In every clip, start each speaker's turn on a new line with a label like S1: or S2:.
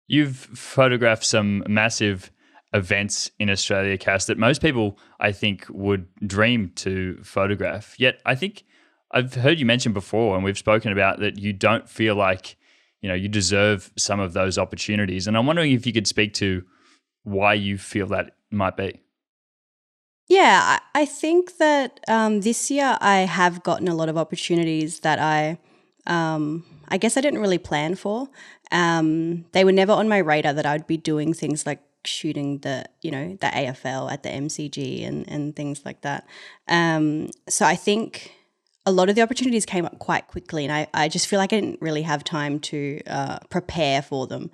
S1: You've photographed some massive events in Australia, Cass, that most people, I think, would dream to photograph. Yet I think I've heard you mention before, and we've spoken about that you don't feel like, you deserve some of those opportunities. And I'm wondering if you could speak to why you feel that might be.
S2: Yeah, I think that this year I have gotten a lot of opportunities that I guess I didn't really plan for. They were never on my radar that I would be doing things like shooting the AFL at the MCG and things like that. So I think a lot of the opportunities came up quite quickly, and I just feel like I didn't really have time to prepare for them.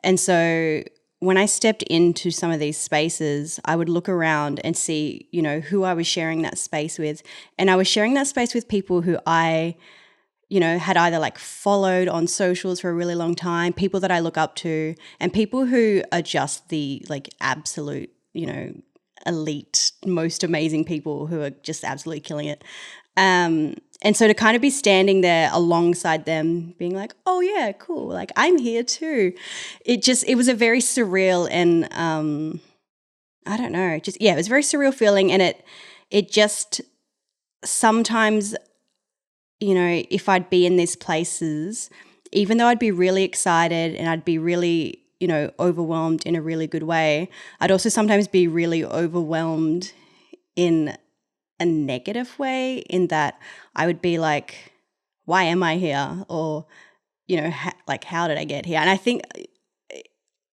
S2: And so when I stepped into some of these spaces, I would look around and see, who I was sharing that space with. And I was sharing that space with people who I, had either like followed on socials for a really long time, people that I look up to, and people who are just the like absolute, elite, most amazing people who are just absolutely killing it. And so to kind of be standing there alongside them being like, oh yeah, cool, like I'm here too. It was a very surreal and I don't know, it was a very surreal feeling. And it just sometimes, if I'd be in these places, even though I'd be really excited and I'd be really, overwhelmed in a really good way, I'd also sometimes be really overwhelmed in a negative way, in that I would be like, why am I here? Or, how did I get here? And I think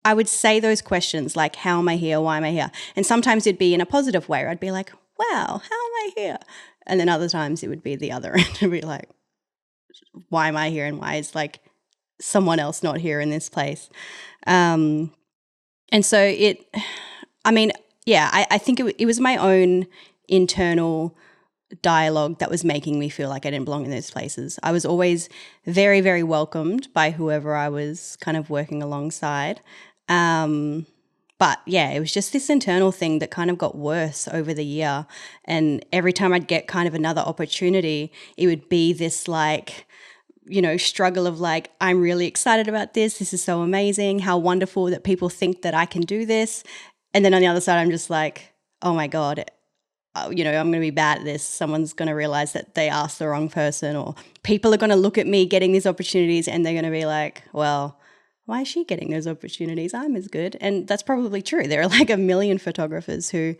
S2: I would say those questions like, how am I here? Why am I here? And sometimes it'd be in a positive way where I'd be like, wow, how am I here? And then other times it would be the other end. It'd be like, why am I here? And why is like someone else not here in this place? And so I think it was my own internal dialogue that was making me feel like I didn't belong in those places. I was always very, very welcomed by whoever I was kind of working alongside. But yeah, it was just this internal thing that kind of got worse over the year. And every time I'd get kind of another opportunity, it would be this like, struggle of like, I'm really excited about this. This is so amazing. How wonderful that people think that I can do this. And then on the other side, I'm just like, oh my God, I'm going to be bad at this. Someone's going to realize that they asked the wrong person, or people are going to look at me getting these opportunities and they're going to be like, well, why is she getting those opportunities? I'm as good. And that's probably true. There are like a million photographers who,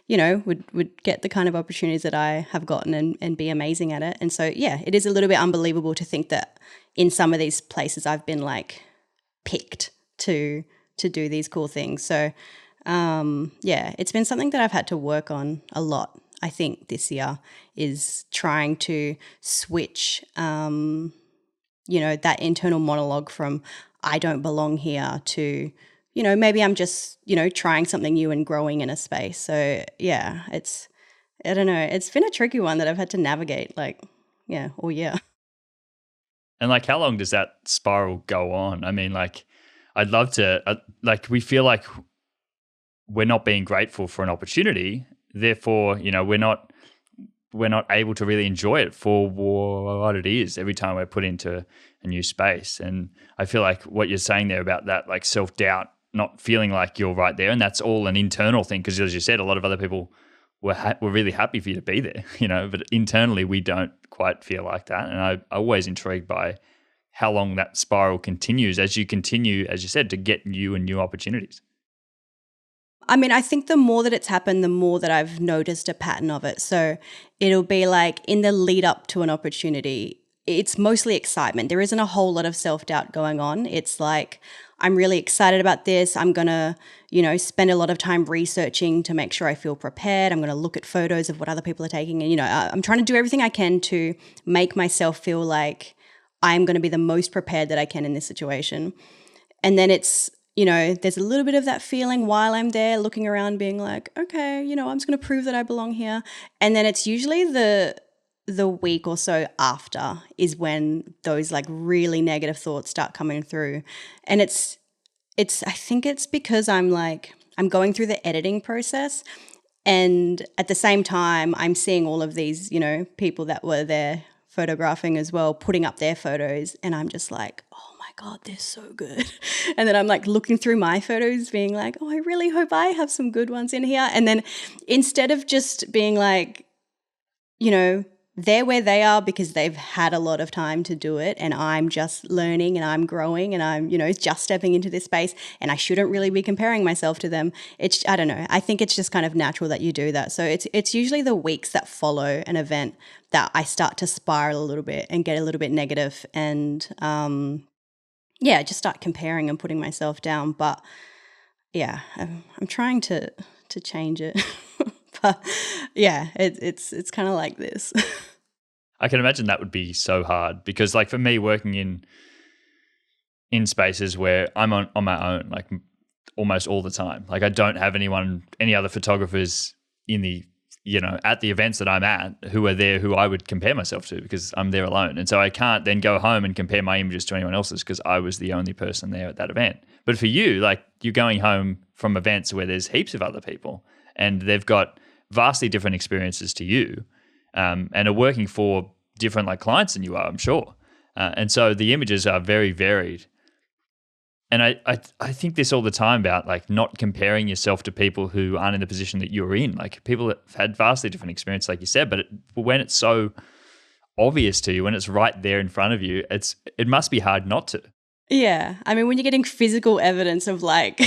S2: would get the kind of opportunities that I have gotten and be amazing at it. And so, yeah, it is a little bit unbelievable to think that in some of these places I've been like picked to do these cool things. So, it's been something that I've had to work on a lot, I think, this year, is trying to switch, that internal monologue from I don't belong here to, maybe I'm just, trying something new and growing in a space. So, yeah, I don't know, it's been a tricky one that I've had to navigate, all year.
S1: And like, how long does that spiral go on? I mean, like, I'd love to, we feel like we're not being grateful for an opportunity. Therefore, we're not able to really enjoy it for what it is every time we're put into a new space. And I feel like what you're saying there about that, like self-doubt, not feeling like you're right there, and that's all an internal thing, because as you said, a lot of other people were really happy for you to be there, but internally we don't quite feel like that. And I'm always intrigued by how long that spiral continues as you continue, as you said, to get new and new opportunities.
S2: I mean, I think the more that it's happened, the more that I've noticed a pattern of it. So it'll be like in the lead up to an opportunity, it's mostly excitement. There isn't a whole lot of self-doubt going on. It's like, I'm really excited about this. I'm going to, spend a lot of time researching to make sure I feel prepared. I'm going to look at photos of what other people are taking. And, I'm trying to do everything I can to make myself feel like I'm going to be the most prepared that I can in this situation. And then it's, there's a little bit of that feeling while I'm there looking around being like, okay, I'm just going to prove that I belong here. And then it's usually the week or so after is when those like really negative thoughts start coming through. And I think it's because I'm going through the editing process, and at the same time I'm seeing all of these, people that were there photographing as well, putting up their photos. And I'm just like, oh my God, they're so good. And then I'm like looking through my photos being like, oh, I really hope I have some good ones in here. And then instead of just being like, you know, they're where they are because they've had a lot of time to do it, and I'm just learning and I'm growing and I'm, you know, just stepping into this space, and I shouldn't really be comparing myself to them. I don't know. I think it's just kind of natural that you do that. So it's usually the weeks that follow an event that I start to spiral a little bit and get a little bit negative and just start comparing and putting myself down. But yeah, I'm trying to change it. But yeah, it's kind of like this.
S1: I can imagine that would be so hard because, like, for me, working in spaces where I'm on my own, like almost all the time. Like, I don't have any other photographers in the, you know, at the events that I'm at who are there who I would compare myself to because I'm there alone. And so I can't then go home and compare my images to anyone else's because I was the only person there at that event. But for you, like, you're going home from events where there's heaps of other people and they've got vastly different experiences to you, and are working for different like clients than you are, I'm sure. And so the images are very varied. And I think this all the time about like not comparing yourself to people who aren't in the position that you're in. Like, people that have had vastly different experience, like you said, but when it's so obvious to you, when it's right there in front of you, it must be hard not to.
S2: Yeah. I mean, when you're getting physical evidence of like,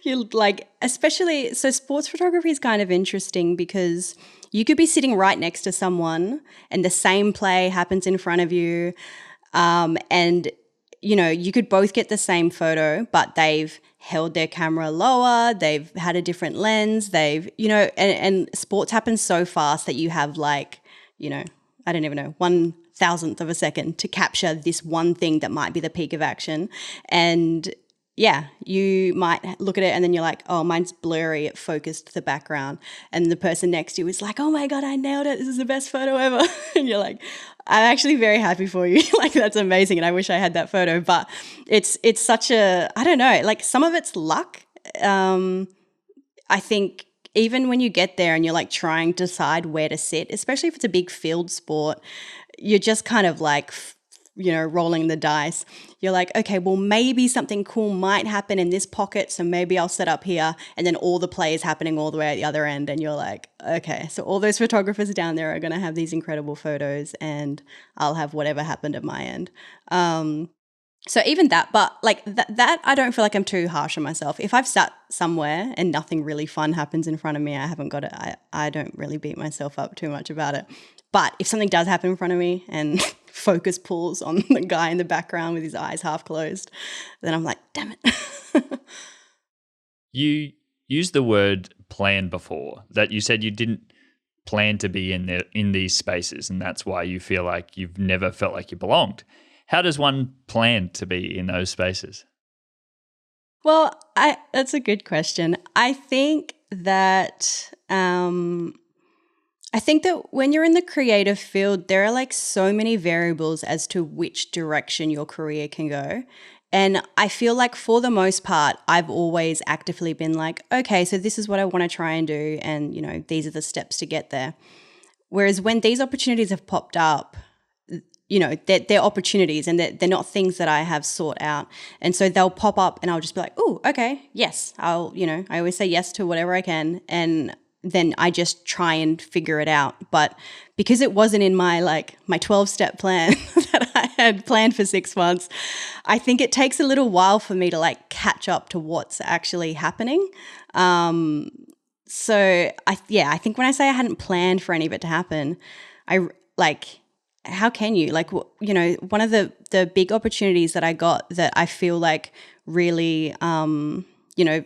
S2: you like, especially, so sports photography is kind of interesting because you could be sitting right next to someone and the same play happens in front of you. And, you know, you could both get the same photo, but they've held their camera lower, they've had a different lens, they've, you know, and sports happens so fast that you have like, you know, I don't even know, 1,000th of a second to capture this one thing that might be the peak of action. And yeah, you might look at it and then you're like, oh, mine's blurry, it focused the background. And the person next to you is like, oh my God, I nailed it. This is the best photo ever. And you're like, I'm actually very happy for you. Like, that's amazing. And I wish I had that photo. But it's such a, I don't know, like some of it's luck. I think even when you get there and you're like trying to decide where to sit, especially if it's a big field sport, you're just kind of like, you know, rolling the dice. You're like, okay, well, maybe something cool might happen in this pocket, so maybe I'll set up here, and then all the play is happening all the way at the other end, and you're like, okay, so all those photographers down there are going to have these incredible photos, and I'll have whatever happened at my end. So even that, but like that I don't feel like I'm too harsh on myself. If I've sat somewhere and nothing really fun happens in front of me, I haven't got it. I don't really beat myself up too much about it. But if something does happen in front of me and focus pulls on the guy in the background with his eyes half closed, then I'm like, damn it.
S1: You used the word plan before, that you said you didn't plan to be in these spaces, and that's why you feel like you've never felt like you belonged. How does one plan to be in those spaces?
S2: Well, that's a good question. I think that when you're in the creative field, there are like so many variables as to which direction your career can go. And I feel like for the most part, I've always actively been like, okay, so this is what I want to try and do. And, you know, these are the steps to get there. Whereas when these opportunities have popped up, you know, they're opportunities and they're not things that I have sought out. And so they'll pop up and I'll just be like, oh, okay, yes. I always say yes to whatever I can. And then I just try and figure it out. But because it wasn't in my 12-step plan that I had planned for 6 months, I think it takes a little while for me to like catch up to what's actually happening. So I think when I say I hadn't planned for any of it to happen, how can you? Like, you know, one of the big opportunities that I got that I feel like really, you know,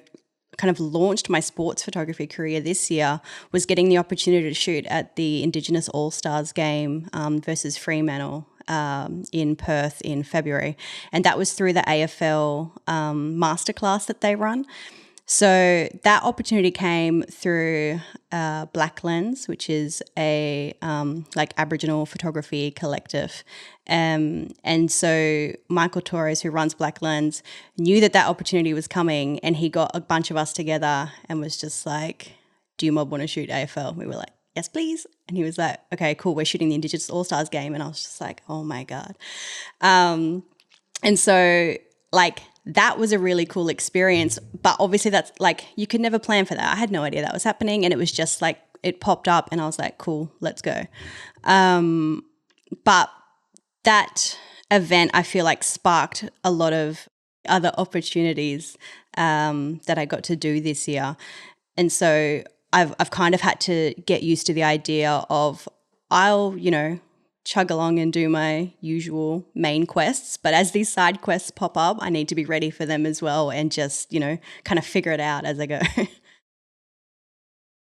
S2: kind of launched my sports photography career this year was getting the opportunity to shoot at the Indigenous All-Stars game versus Fremantle in Perth in February. And that was through the AFL masterclass that they run. So that opportunity came through Black Lens, which is a Aboriginal photography collective. And so Michael Torres, who runs Black Lens, knew that opportunity was coming, and he got a bunch of us together and was just like, do you mob want to shoot AFL? We were like, yes, please. And he was like, okay, cool, we're shooting the Indigenous All-Stars game. And I was just like, oh my God. And so like that was a really cool experience. But obviously that's like you could never plan for that. I had no idea that was happening, and it was just like it popped up and I was like, cool, let's go. But that event I feel like sparked a lot of other opportunities that I got to do this year. And so I've kind of had to get used to the idea of I'll, chug along and do my usual main quests. But as these side quests pop up, I need to be ready for them as well and just, kind of figure it out as I go.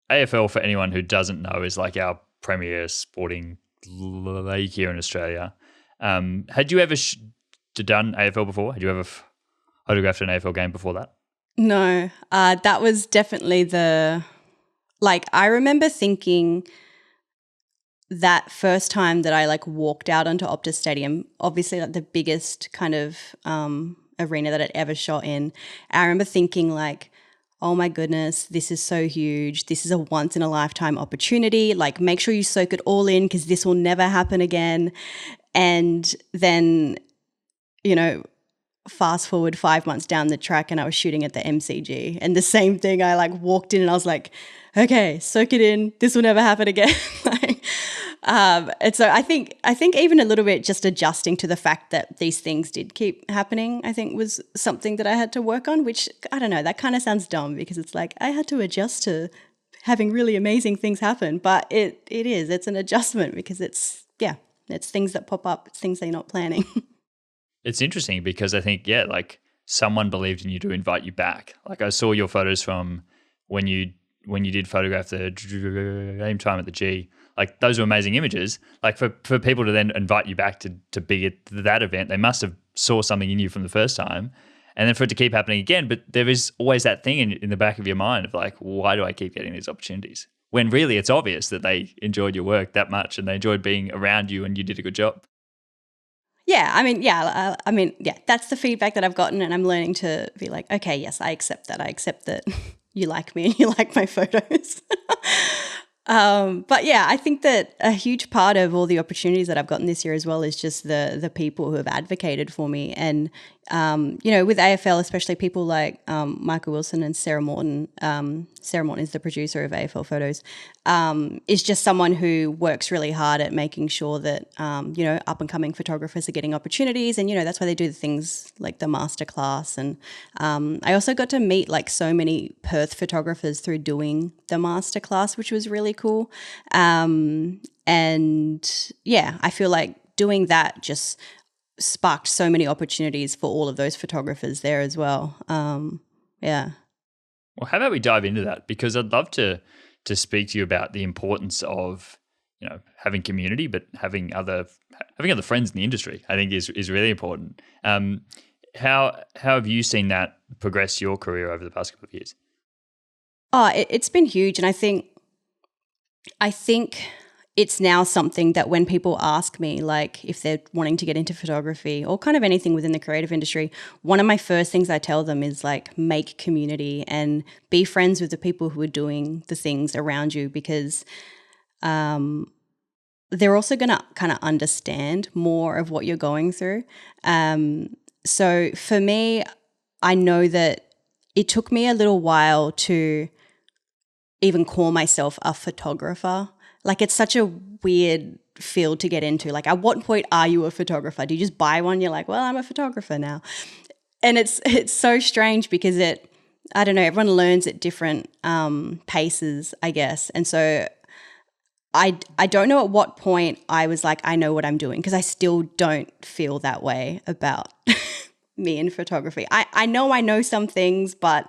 S1: AFL, for anyone who doesn't know, is like our premier sporting league here in Australia. Had you ever done AFL before? Had you ever photographed an AFL game before that?
S2: No, that was definitely I remember thinking that first time that I like walked out onto Optus Stadium, obviously like the biggest kind of arena that I'd ever shot in. I remember thinking like, oh my goodness, this is so huge. This is a once in a lifetime opportunity. Like make sure you soak it all in because this will never happen again. And then, fast forward 5 months down the track and I was shooting at the MCG, and the same thing. I like walked in and I was like, okay, soak it in. This will never happen again. And so I think even a little bit just adjusting to the fact that these things did keep happening, I think was something that I had to work on, which I don't know, that kind of sounds dumb because it's like I had to adjust to having really amazing things happen, but it's an adjustment because it's things that pop up, it's things that you're not planning.
S1: It's interesting because I think, like someone believed in you to invite you back. Like I saw your photos from when you did photograph the game time at the G. Like those were amazing images. Like for people to then invite you back to be at that event, they must have saw something in you from the first time. And then for it to keep happening again, but there is always that thing in the back of your mind of like, why do I keep getting these opportunities? When really it's obvious that they enjoyed your work that much and they enjoyed being around you and you did a good job.
S2: Yeah, that's the feedback that I've gotten, and I'm learning to be like, okay, yes, I accept that. I accept that you like me and you like my photos. But yeah, I think that a huge part of all the opportunities that I've gotten this year as well is just the people who have advocated for me. And, with AFL, especially people like Michael Wilson and Sarah Morton. Sarah Morton is the producer of AFL Photos, is just someone who works really hard at making sure that, up and coming photographers are getting opportunities. And, that's why they do the things like the masterclass. And I also got to meet like so many Perth photographers through doing the masterclass, which was really cool. And yeah, I feel like doing that just sparked so many opportunities for all of those photographers there as well. Yeah.
S1: Well, how about we dive into that? Because I'd love to speak to you about the importance of, having community, but having other friends in the industry, I think is really important. How have you seen that progress your career over the past couple of years?
S2: Oh, it's been huge. And I think it's now something that when people ask me, like if they're wanting to get into photography or kind of anything within the creative industry, one of my first things I tell them is like make community and be friends with the people who are doing the things around you, because they're also going to kind of understand more of what you're going through. So for me, I know that it took me a little while to even call myself a photographer. Like it's such a weird field to get into. Like at what point are you a photographer? Do you just buy one? You're like, well, I'm a photographer now. And it's so strange because I don't know, everyone learns at different paces, I guess. And so I don't know at what point I was like, I know what I'm doing, because I still don't feel that way about me in photography. I know some things, but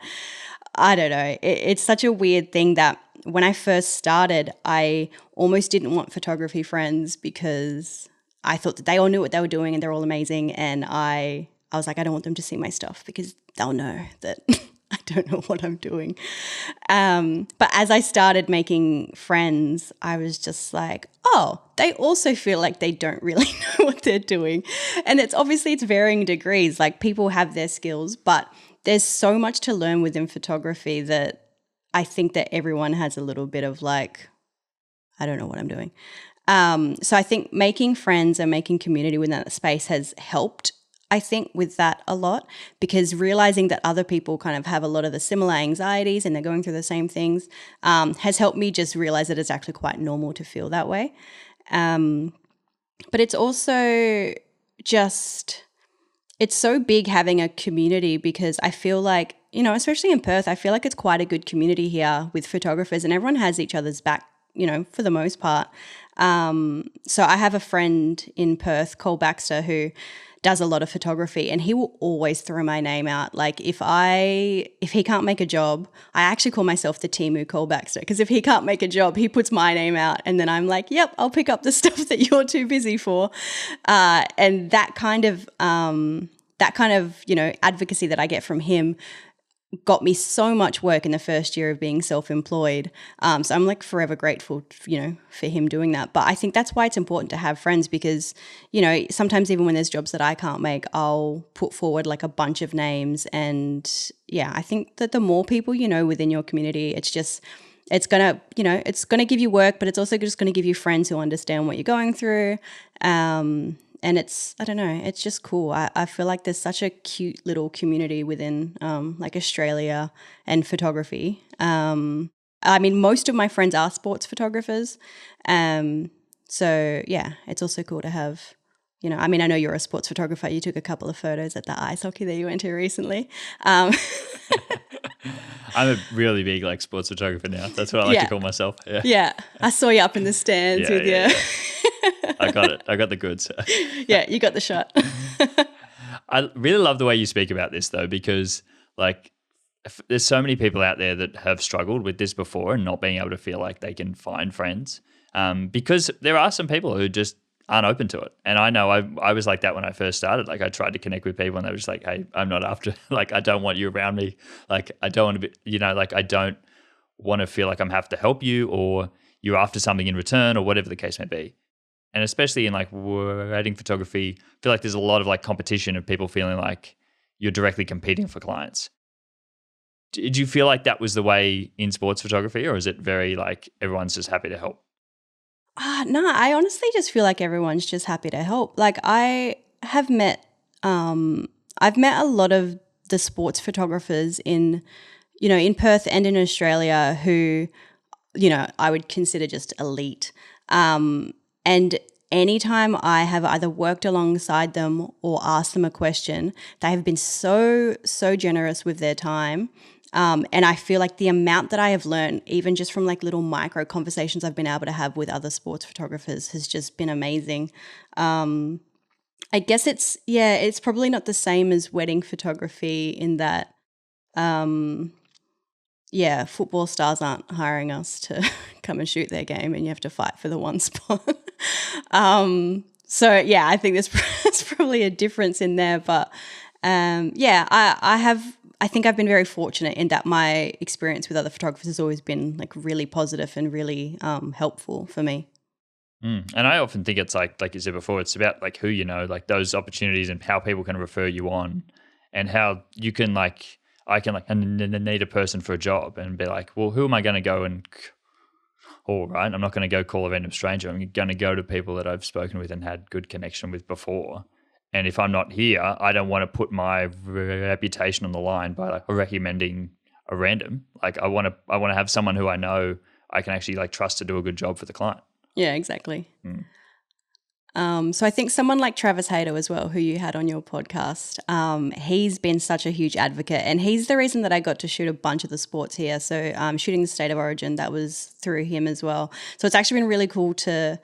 S2: I don't know. It's such a weird thing that when I first started, I almost didn't want photography friends because I thought that they all knew what they were doing and they're all amazing. And I was like, I don't want them to see my stuff because they'll know that I don't know what I'm doing. But as I started making friends, I was just like, oh, they also feel like they don't really know what they're doing. And it's varying degrees. Like people have their skills, but there's so much to learn within photography that I think that everyone has a little bit of like, I don't know what I'm doing. So I think making friends and making community within that space has helped I think, with that a lot, because realizing that other people kind of have a lot of the similar anxieties and they're going through the same things has helped me just realize that it's actually quite normal to feel that way. But it's also just, it's so big having a community, because I feel like, you know, especially in Perth, I feel like it's quite a good community here with photographers, and everyone has each other's back, you know, for the most part. So I have a friend in Perth, Cole Baxter, who does a lot of photography, and he will always throw my name out. Like if he can't make a job, I actually call myself the Timu Cole Baxter, because if he can't make a job, he puts my name out, and then I'm like, yep, I'll pick up the stuff that you're too busy for. And that kind of you know, advocacy that I get from him got me so much work in the first year of being self-employed. So I'm like forever grateful, you know, for him doing that. But I think that's why it's important to have friends, because, you know, sometimes even when there's jobs that I can't make, I'll put forward like a bunch of names. And yeah, I think that the more people you know within your community, it's going to, you know, it's going to give you work, but it's also just going to give you friends who understand what you're going through. And it's, I don't know, it's just cool. I feel like there's such a cute little community within like Australia and photography. I mean, most of my friends are sports photographers. So yeah, it's also cool to have, you know, I mean, I know you're a sports photographer. You took a couple of photos at the ice hockey that you went to recently.
S1: I'm a really big like sports photographer now. That's what I like to call myself. Yeah.
S2: Yeah. I saw you up in the stands with you. Yeah.
S1: I got it. I got the goods.
S2: Yeah, you got the shot.
S1: I really love the way you speak about this though, because like there's so many people out there that have struggled with this before and not being able to feel like they can find friends, because there are some people who just aren't open to it. And I know I was like that when I first started. Like I tried to connect with people and they were just like, hey, I'm not after, like, I don't want you around me. Like I don't want to be, you know, like I don't want to feel like I'm have to help you or you're after something in return or whatever the case may be. And especially in like wedding photography, I feel like there's a lot of like competition of people feeling like you're directly competing for clients. Did you feel like that was the way in sports photography, or is it very like everyone's just happy to help?
S2: No, I honestly just feel like everyone's just happy to help. Like I've met a lot of the sports photographers in, you know, in Perth and in Australia who, you know, I would consider just elite. And anytime I have either worked alongside them or asked them a question, they have been so generous with their time. And I feel like the amount that I have learned, even just from like little micro conversations I've been able to have with other sports photographers, has just been amazing. I guess it's probably not the same as wedding photography in that, football stars aren't hiring us to come and shoot their game and you have to fight for the one spot. So yeah, I think there's probably a difference in there, but I think I've been very fortunate in that my experience with other photographers has always been like really positive and really helpful for me.
S1: And I often think it's like you said before, it's about like who you know, like those opportunities and how people can refer you on, and how you can like, I can like need a person for a job and be like, well, who am I going to go and, all right, I'm not going to go call a random stranger. I'm going to go to people that I've spoken with and had good connection with before. And if I'm not here, I don't want to put my reputation on the line by like recommending a random. Like I want to have someone who I know I can actually like trust to do a good job for the client.
S2: Yeah, exactly. So I think someone like Travis Hayter as well, who you had on your podcast, he's been such a huge advocate, and he's the reason that I got to shoot a bunch of the sports here. So shooting the State of Origin, that was through him as well. So it's actually been really cool to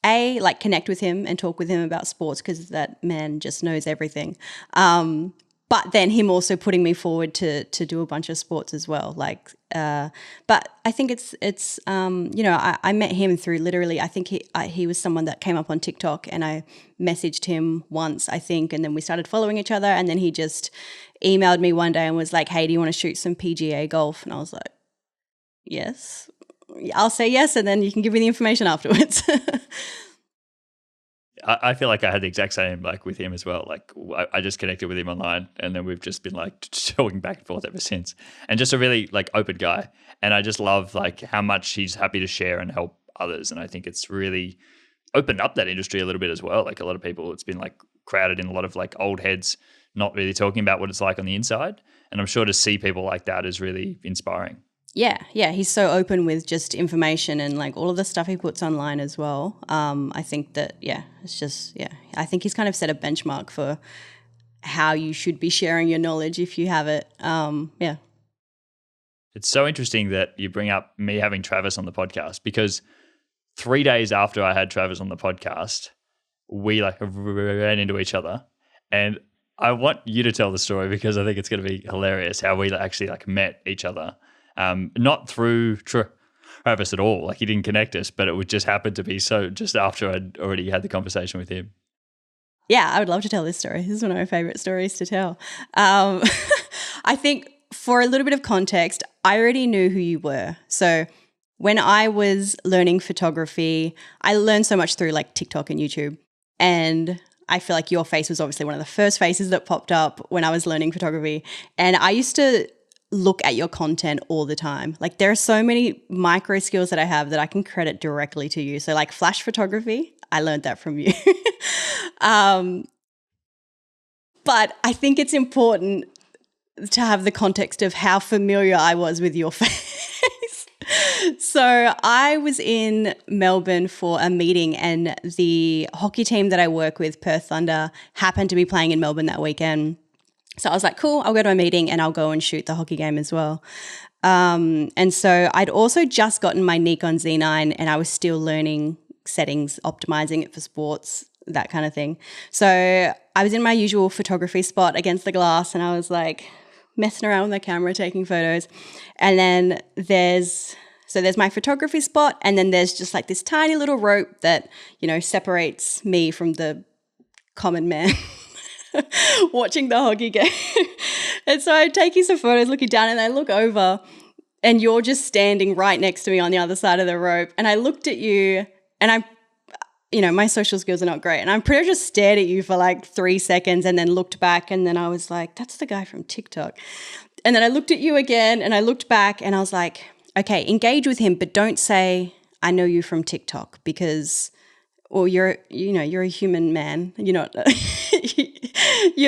S2: like connect with him and talk with him about sports, because that man just knows everything. But then him also putting me forward to do a bunch of sports as well. Like, but I think it's you know, I met him through literally, I think he was someone that came up on TikTok, and I messaged him once, I think, and then we started following each other, and then he just emailed me one day and was like, hey, do you want to shoot some PGA golf? And I was like, yes, I'll say yes, and then you can give me the information afterwards.
S1: I feel like I had the exact same like with him as well. Like I just connected with him online, and then we've just been like talking back and forth ever since. And just a really like open guy. And I just love like how much he's happy to share and help others. And I think it's really opened up that industry a little bit as well. Like a lot of people, it's been like crowded in a lot of like old heads, not really talking about what it's like on the inside. And I'm sure to see people like that is really inspiring.
S2: Yeah, he's so open with just information and like all of the stuff he puts online as well. I think that, it's just, I think he's kind of set a benchmark for how you should be sharing your knowledge if you have it.
S1: It's so interesting that you bring up me having Travis on the podcast, because 3 days after I had Travis on the podcast, we like ran into each other, and I want you to tell the story because I think it's going to be hilarious how we actually like met each other. Not through Travis at all. Like he didn't connect us, but it would just happen to be so just after I'd already had the conversation with him.
S2: Yeah, I would love to tell this story. This is one of my favorite stories to tell. I think for a little bit of context, I already knew who you were. So when I was learning photography, I learned so much through like TikTok and YouTube. And I feel like your face was obviously one of the first faces that popped up when I was learning photography. And I used to look at your content all the time. Like there are so many micro skills that I have that I can credit directly to you. So like flash photography, I learned that from you. But I think it's important to have the context of how familiar I was with your face. So I was in Melbourne for a meeting, and the hockey team that I work with, Perth Thunder, happened to be playing in Melbourne that weekend. So I was like, cool, I'll go to a meeting and I'll go and shoot the hockey game as well. And so I'd also just gotten my Nikon Z9 and I was still learning settings, optimizing it for sports, that kind of thing. So I was in my usual photography spot against the glass and I was like messing around with the camera, taking photos. And then there's my photography spot, and then there's just like this tiny little rope that, separates me from the common man watching the hockey game. And so I'm taking some photos, looking down, and I look over and you're just standing right next to me on the other side of the rope. And I looked at you and my social skills are not great. And I'm pretty much just stared at you for like 3 seconds and then looked back. And then I was like, that's the guy from TikTok. And then I looked at you again and I looked back and I was like, okay, engage with him, but don't say, I know you from TikTok, because, or you're a human man. You're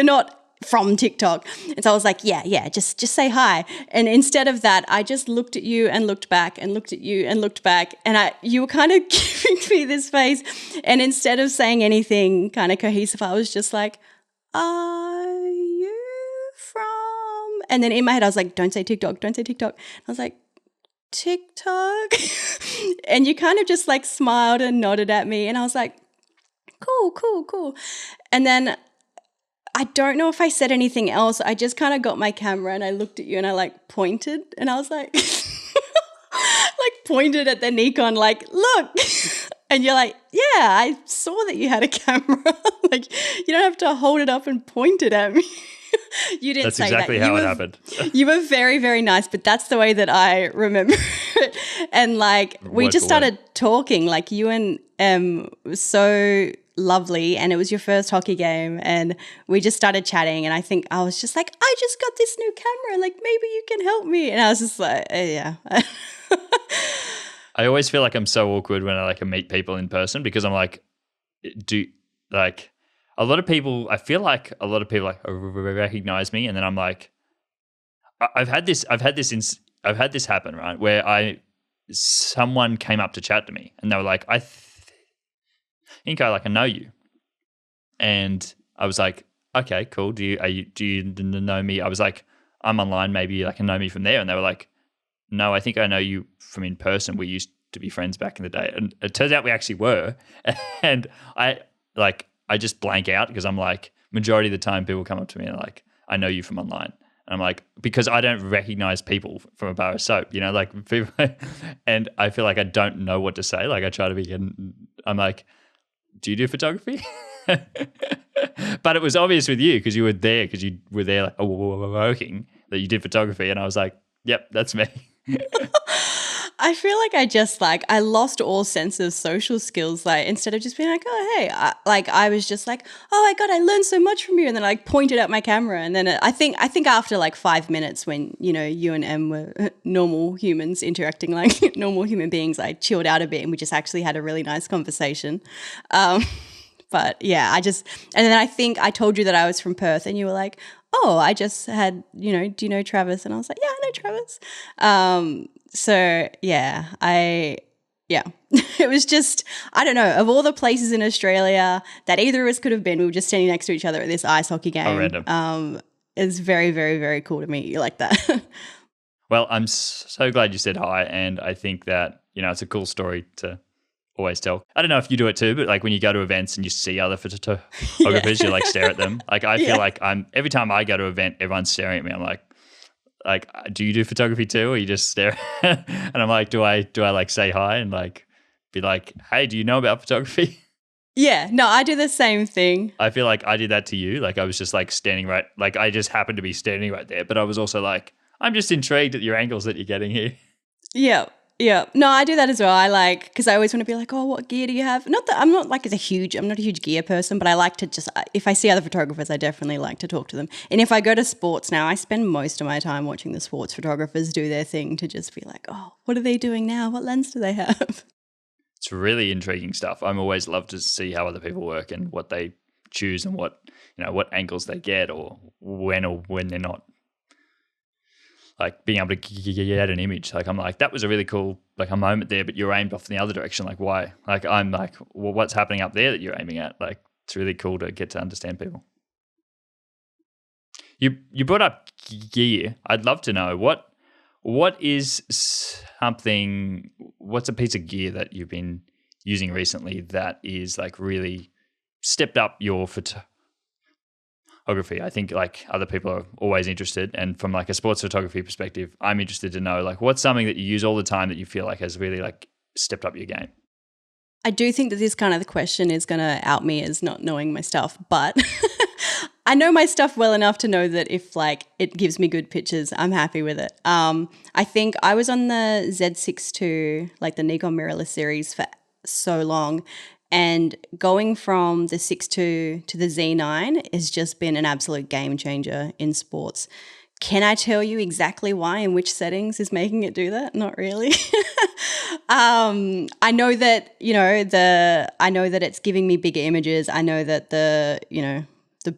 S2: not from TikTok. And so I was like, yeah, just say hi. And instead of that, I just looked at you and looked back and looked at you and looked back. And you were kind of giving me this face. And instead of saying anything kind of cohesive, I was just like, are you from? And then in my head, I was like, don't say TikTok, don't say TikTok. I was like, TikTok? And you kind of just like smiled and nodded at me. And I was like, cool. And then I don't know if I said anything else. I just kind of got my camera and I looked at you and I like pointed and I was like, like pointed at the Nikon, like, look. And you're like, yeah, I saw that you had a camera. Like, you don't have to hold it up and point it at me. You didn't say that.
S1: That's exactly how it happened.
S2: You were very, very nice, but that's the way that I remember it. And like, we just started talking, like you and was so lovely, and it was your first hockey game, and we just started chatting, and I think I was just like, I just got this new camera, like maybe you can help me. And I was just like, yeah.
S1: I always feel like I'm so awkward when I like meet people in person, because I'm like, a lot of people, I feel like a lot of people like recognize me, and then I'm like, I've had this happen, right? Where someone came up to chat to me and they were like, I think I know you. And I was like, okay, cool. Do you know me? I was like, I'm online, maybe you like know me from there. And they were like, no, I think I know you from in person. We used to be friends back in the day. And it turns out we actually were. And I just blank out, because I'm like, majority of the time people come up to me and like, I know you from online. And I'm like, because I don't recognize people from a bar of soap, like people, and I feel like I don't know what to say. Like I try to be, I'm like, do you do photography? But it was obvious with you because you were there like working that you did photography. And I was like, yep, that's me.
S2: I feel like I lost all sense of social skills. Like instead of just being like, oh, hey, I was just like, oh my God, I learned so much from you. And then I pointed at my camera. And then I think after like 5 minutes when, you and Em were normal humans interacting like normal human beings, I chilled out a bit and we just actually had a really nice conversation. But yeah, and then I think I told you that I was from Perth and you were like, oh, I just had, do you know Travis? And I was like, yeah, I know Travis. So yeah, yeah, it was just, I don't know, of all the places in Australia that either of us could have been, we were just standing next to each other at this ice hockey game.
S1: How random.
S2: It's very, very, very cool to meet you like that.
S1: Well, I'm so glad you said hi. And I think that, it's a cool story to always tell. I don't know if you do it too, but like when you go to events and you see other photographers, you like stare at them. Like I feel like every time I go to an event, everyone's staring at me. I'm like, do you do photography too? Or you just stare? And I'm like, do I like say hi and like be like, hey, do you know about photography?
S2: Yeah, no, I do the same thing.
S1: I feel like I did that to you. Like I was just like I just happened to be standing right there, but I was also like, I'm just intrigued at your angles that you're getting here.
S2: Yeah. Yeah. No, I do that as well. I because I always want to be like, oh, what gear do you have? Not that I'm not a huge gear person, but I like to just, if I see other photographers, I definitely like to talk to them. And if I go to sports now, I spend most of my time watching the sports photographers do their thing to just be like, oh, what are they doing now? What lens do they have?
S1: It's really intriguing stuff. I'm always love to see how other people work and what they choose and what angles they get or when they're not. Like being able to get an image. Like I'm like, that was a really cool like a moment there, but you're aimed off in the other direction. Like why? Like I'm like, well, what's happening up there that you're aiming at? Like it's really cool to get to understand people. You brought up gear. I'd love to know what's a piece of gear that you've been using recently that is like really stepped up your photography? I think like other people are always interested, and from like a sports photography perspective, I'm interested to know like what's something that you use all the time that you feel like has really like stepped up your game.
S2: I do think that this kind of the question is going to out me as not knowing my stuff, but I know my stuff well enough to know that if like it gives me good pictures, I'm happy with it. I think I was on the Z6 II, like the Nikon mirrorless series for so long. And going from the 6.2 to the Z9 has just been an absolute game changer in sports. Can I tell you exactly why and which settings is making it do that? Not really. I know that, I know that it's giving me bigger images. I know that the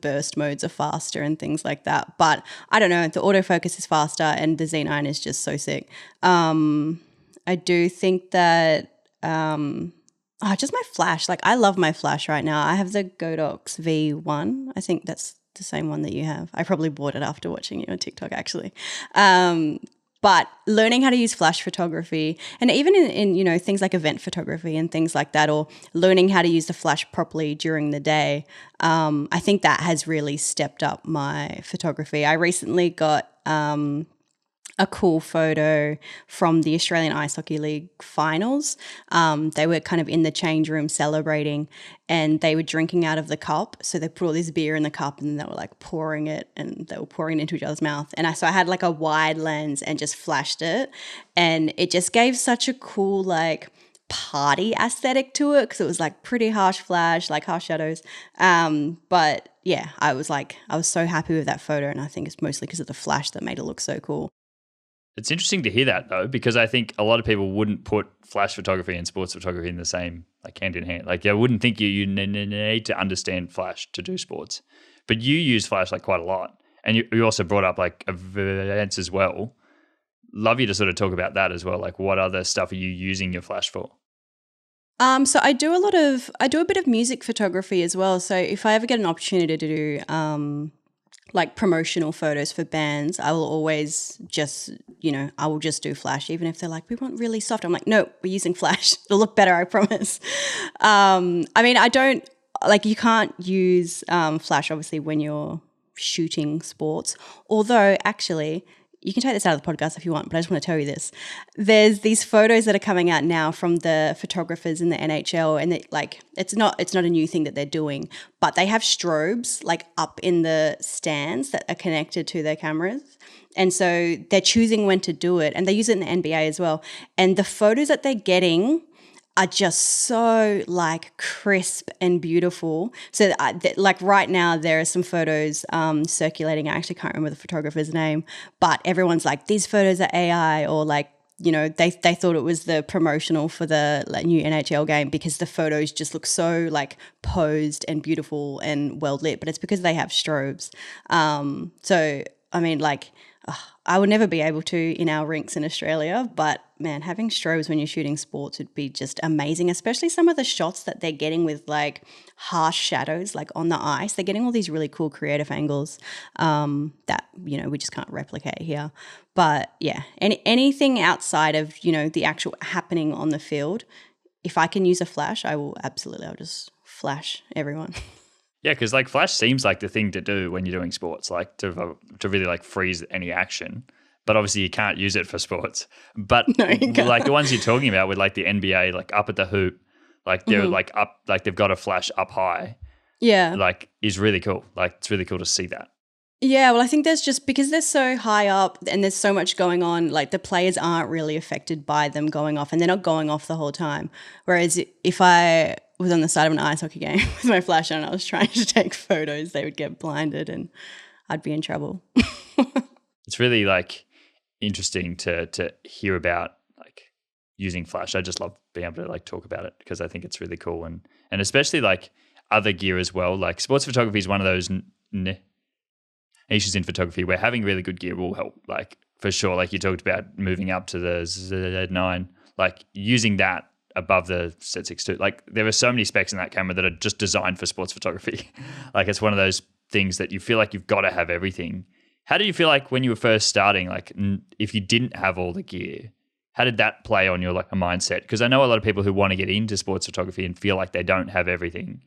S2: burst modes are faster and things like that. But I don't know, the autofocus is faster and the Z9 is just so sick. I do think that just my flash. Like I love my flash right now. I have the Godox V1. I think that's the same one that you have. I probably bought it after watching you on TikTok actually. But learning how to use flash photography and even in things like event photography and things like that, or learning how to use the flash properly during the day, I think that has really stepped up my photography. I recently got a cool photo from the Australian Ice Hockey League finals. They were kind of in the change room celebrating and they were drinking out of the cup. So they put all this beer in the cup and then they were like pouring it and they were pouring it into each other's mouth. And so I had like a wide lens and just flashed it. And it just gave such a cool like party aesthetic to it because it was like pretty harsh flash, like harsh shadows. But yeah, I was so happy with that photo, and I think it's mostly because of the flash that made it look so cool.
S1: It's interesting to hear that though, because I think a lot of people wouldn't put flash photography and sports photography in the same, like hand in hand. Like I wouldn't think you need to understand flash to do sports, but you use flash like quite a lot. And you also brought up like events as well. Love you to sort of talk about that as well. Like what other stuff are you using your flash for?
S2: So I do a bit of music photography as well. So if I ever get an opportunity to do like promotional photos for bands, I will always just, I will just do flash, even if they're like, we want really soft. I'm like, no, we're using flash. It'll look better, I promise. I mean, you can't use flash obviously when you're shooting sports, although actually you can take this out of the podcast if you want, but I just want to tell you this. There's these photos that are coming out now from the photographers in the NHL, and it's not a new thing that they're doing, but they have strobes like up in the stands that are connected to their cameras. And so they're choosing when to do it, and they use it in the NBA as well. And the photos that they're getting are just so like crisp and beautiful. So like right now there are some photos circulating. I actually can't remember the photographer's name, but everyone's like, these photos are AI, or like they thought it was the promotional for the new NHL game because the photos just look so like posed and beautiful and well lit, but it's because they have strobes. So I mean, like, I would never be able to in our rinks in Australia, but man, having strobes when you're shooting sports would be just amazing, especially some of the shots that they're getting with like harsh shadows, like on the ice. They're getting all these really cool creative angles that, we just can't replicate here. But yeah, anything outside of, the actual happening on the field, if I can use a flash, I'll just flash everyone.
S1: Yeah, because like flash seems like the thing to do when you're doing sports, like to really like freeze any action. But obviously you can't use it for sports. But
S2: No, you can't.
S1: like the ones you're talking about with like the NBA, like up at the hoop, like they're like up, like they've got a flash up high.
S2: Yeah.
S1: Like is really cool. Like it's really cool to see that.
S2: Yeah, well, I think there's just because they're so high up and there's so much going on, like the players aren't really affected by them going off and they're not going off the whole time. Whereas if I was on the side of an ice hockey game with my flash on and I was trying to take photos, they would get blinded and I'd be in trouble.
S1: It's really like interesting to hear about like using flash. I just love being able to like talk about it because I think it's really cool and especially like other gear as well. Like sports photography is one of those niches in photography where having really good gear will help, like for sure. Like you talked about moving up to the Z9, like using that above the Z6 II. Like there are so many specs in that camera that are just designed for sports photography. Like it's one of those things that you feel like you've got to have everything. How did you feel like when you were first starting, like if you didn't have all the gear, how did that play on your like a mindset? Because I know a lot of people who want to get into sports photography and feel like they don't have everything.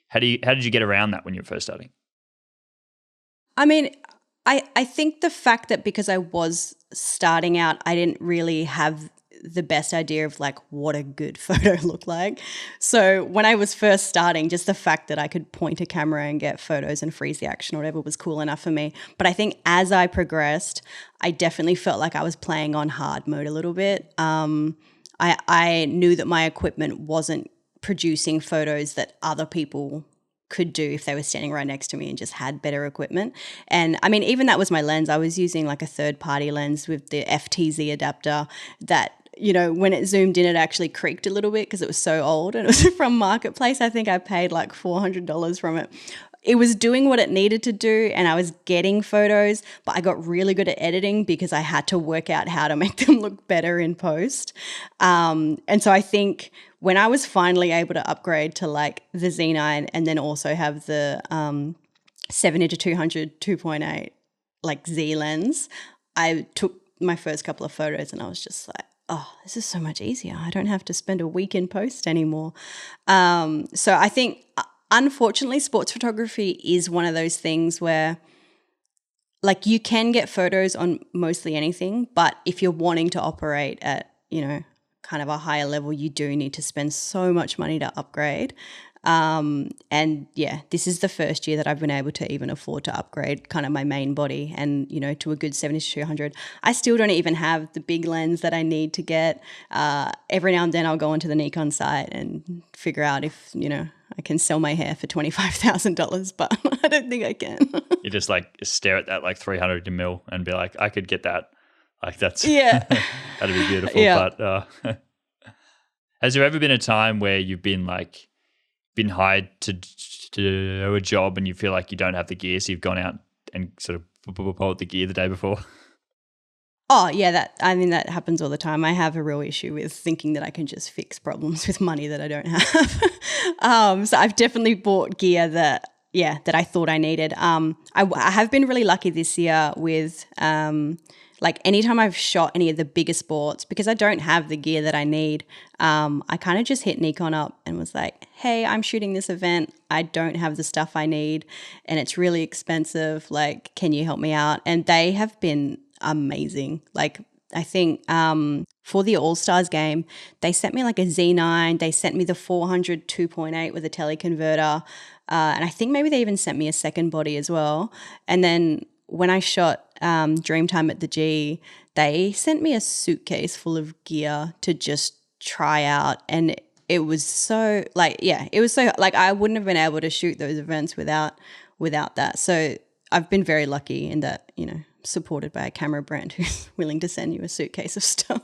S1: How did you get around that when you were first starting?
S2: I mean, I think the fact that because I was starting out, I didn't really have the best idea of like what a good photo looked like. So when I was first starting, just the fact that I could point a camera and get photos and freeze the action or whatever was cool enough for me. But I think as I progressed, I definitely felt like I was playing on hard mode a little bit. I knew that my equipment wasn't producing photos that other people could do if they were standing right next to me and just had better equipment. And I mean, even that was my lens. I was using like a third-party lens with the FTZ adapter that, when it zoomed in, it actually creaked a little bit because it was so old and it was from Marketplace. I think I paid like $400 from it. It was doing what it needed to do and I was getting photos, but I got really good at editing because I had to work out how to make them look better in post. And so I think when I was finally able to upgrade to like the Z9 and then also have the 70-200 2.8 like Z lens, I took my first couple of photos and I was just like, oh, this is so much easier. I don't have to spend a week in post anymore. So I think, unfortunately, sports photography is one of those things where like you can get photos on mostly anything, but if you're wanting to operate at, kind of a higher level, you do need to spend so much money to upgrade. And yeah, this is the first year that I've been able to even afford to upgrade kind of my main body and, to a good 70-200. I still don't even have the big lens that I need to get. Every now and then I'll go onto the Nikon site and figure out if, I can sell my hair for $25,000, but I don't think I can.
S1: You just like stare at that like 300 mil and be like, I could get that. Like that's,
S2: yeah,
S1: that'd be beautiful.
S2: Yeah.
S1: But has there ever been a time where you've been hired to do a job and you feel like you don't have the gear, so you've gone out and sort of bought the gear the day before?
S2: Oh, yeah, that happens all the time. I have a real issue with thinking that I can just fix problems with money that I don't have. So I've definitely bought gear that I thought I needed. I have been really lucky this year with like anytime I've shot any of the bigger sports, because I don't have the gear that I need, I kind of just hit Nikon up and was like, hey, I'm shooting this event. I don't have the stuff I need and it's really expensive. Like, can you help me out? And they have been amazing. Like, I think for the All-Stars game, they sent me like a Z9. They sent me the 400 2.8 with a teleconverter. And I think maybe they even sent me a second body as well. And then when I shot Dreamtime at the G, they sent me a suitcase full of gear to just try out. And it was so I wouldn't have been able to shoot those events without that. So I've been very lucky in that, supported by a camera brand who's willing to send you a suitcase of stuff.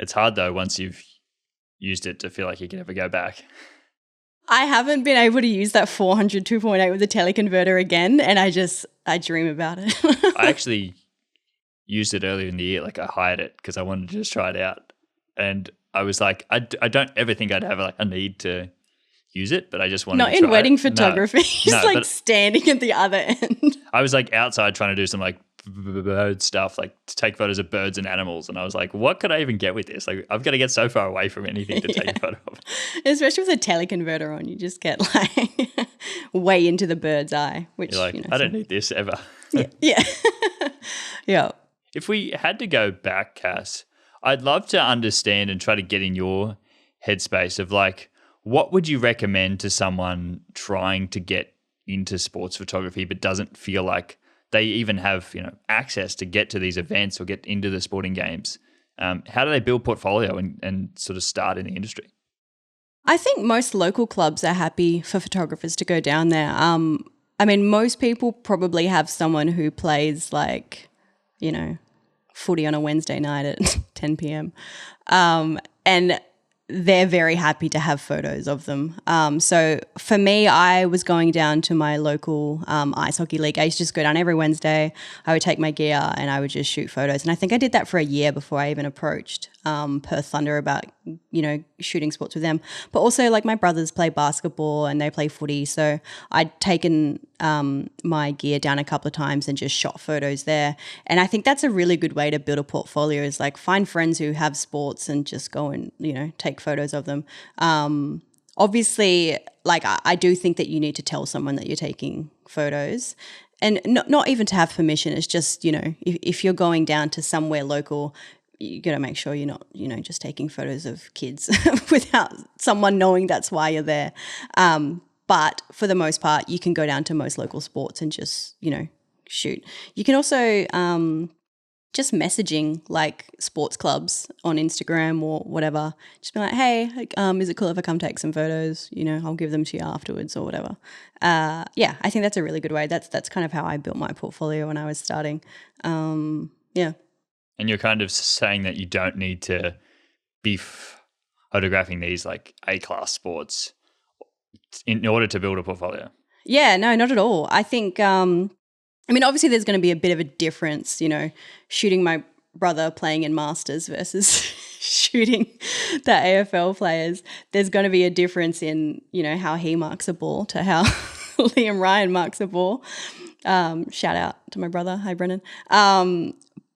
S1: It's hard though once you've used it to feel like you can never go back.
S2: I haven't been able to use that 400 2.8 with the teleconverter again, and I dream about it.
S1: I actually used it earlier in the year. Like I hired it because I wanted to just try it out. And I was like, I don't ever think I'd have like a need to use it, but I just wanted
S2: Not
S1: to
S2: in
S1: try
S2: wedding
S1: it.
S2: photography. He's
S1: No,
S2: like
S1: but
S2: standing at the other end.
S1: I was like outside trying to do some like bird stuff, like to take photos of birds and animals. And I was like, what could I even get with this? Like I've got to get so far away from anything to take a photo of.
S2: Especially with a teleconverter on, you just get like way into the bird's eye, which,
S1: You're like, I don't need this ever.
S2: Yeah. Yeah.
S1: If we had to go back, Cass, I'd love to understand and try to get in your headspace of like, what would you recommend to someone trying to get into sports photography but doesn't feel like they even have, access to get to these events or get into the sporting games? How do they build portfolio and sort of start in the industry?
S2: I think most local clubs are happy for photographers to go down there. I mean, most people probably have someone who plays like, footy on a Wednesday night at 10 p.m. And they're very happy to have photos of them. So for me, I was going down to my local ice hockey league. I used to just go down every Wednesday. I would take my gear and I would just shoot photos. And I think I did that for a year before I even approached Perth Thunder about, shooting sports with them. But also like my brothers play basketball and they play footy. So I'd taken my gear down a couple of times and just shot photos there. And I think that's a really good way to build a portfolio, is like find friends who have sports and just go and, take photos of them. Obviously, like I do think that you need to tell someone that you're taking photos, and not even to have permission. It's just, if you're going down to somewhere local, you got to make sure you're not, just taking photos of kids without someone knowing that's why you're there. But for the most part, you can go down to most local sports and just, shoot. You can also just messaging like sports clubs on Instagram or whatever. Just be like, hey, is it cool if I come take some photos? I'll give them to you afterwards or whatever. Yeah, I think that's a really good way. That's kind of how I built my portfolio when I was starting. Yeah.
S1: And you're kind of saying that you don't need to be photographing these like A-class sports in order to build a portfolio.
S2: Yeah, no, not at all. I think, obviously there's going to be a bit of a difference, shooting my brother playing in Masters versus shooting the AFL players. There's going to be a difference in, how he marks a ball to how Liam Ryan marks a ball. Shout out to my brother. Hi, Brennan.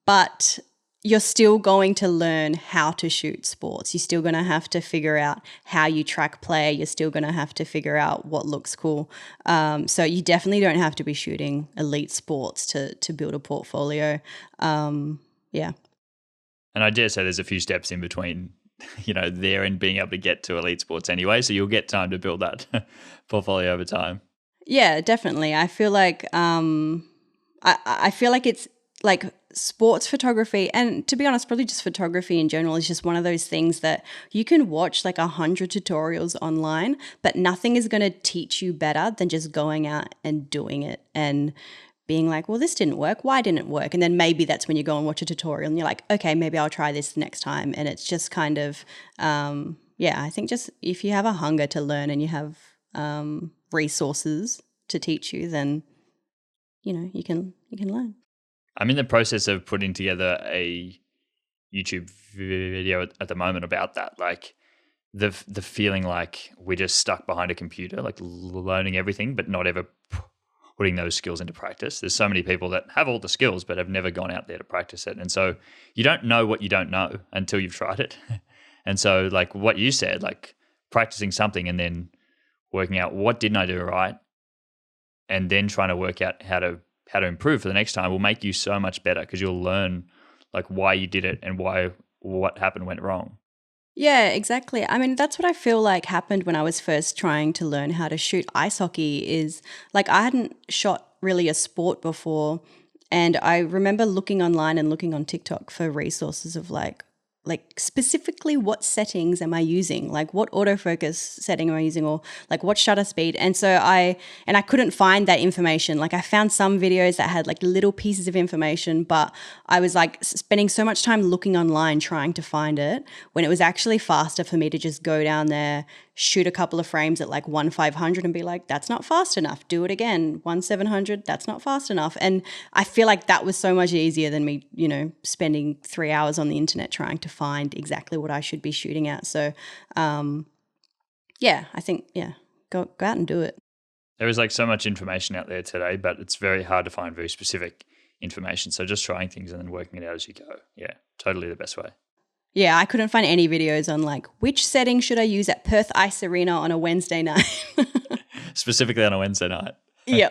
S2: But you're still going to learn how to shoot sports. You're still going to have to figure out how you track play. You're still going to have to figure out what looks cool. So you definitely don't have to be shooting elite sports to build a portfolio. Yeah.
S1: And I dare say there's a few steps in between, there and being able to get to elite sports anyway. So you'll get time to build that portfolio over time.
S2: Yeah, definitely. I feel like I feel like it's like sports photography, and to be honest, probably just photography in general, is just one of those things that you can watch like 100 tutorials online, but nothing is going to teach you better than just going out and doing it and being like, well, this didn't work. Why didn't it work? And then maybe that's when you go and watch a tutorial and you're like, okay, maybe I'll try this next time. And it's just kind of, I think just if you have a hunger to learn and you have resources to teach you, then, you can learn.
S1: I'm in the process of putting together a YouTube video at the moment about that. Like the feeling like we're just stuck behind a computer, like learning everything, but not ever putting those skills into practice. There's so many people that have all the skills, but have never gone out there to practice it. And so you don't know what you don't know until you've tried it. And so like what you said, like practicing something and then working out what didn't I do right, and then trying to work out how to improve for the next time will make you so much better, because you'll learn like why you did it and what happened went wrong.
S2: Yeah, exactly. That's what I feel like happened when I was first trying to learn how to shoot ice hockey. Is like I hadn't shot really a sport before, and I remember looking online and looking on TikTok for resources of like, like specifically what settings am I using? Like what autofocus setting am I using, or like what shutter speed? And so I couldn't find that information. Like I found some videos that had like little pieces of information, but I was like spending so much time looking online trying to find it, when it was actually faster for me to just go down there, shoot a couple of frames at like 1/500 and be like, that's not fast enough. Do it again. 1/700, that's not fast enough. And I feel like that was so much easier than me, spending 3 hours on the internet trying to find exactly what I should be shooting at. So, I think, go out and do it.
S1: There is like so much information out there today, but it's very hard to find very specific information. So just trying things and then working it out as you go. Yeah, totally the best way.
S2: Yeah, I couldn't find any videos on like which setting should I use at Perth Ice Arena on a Wednesday night.
S1: Specifically on a Wednesday night.
S2: Yeah.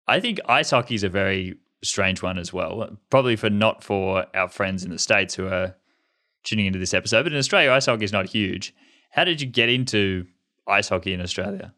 S1: I think ice hockey is a very strange one as well. Probably not for our friends in the States who are tuning into this episode, but in Australia, ice hockey is not huge. How did you get into ice hockey in Australia?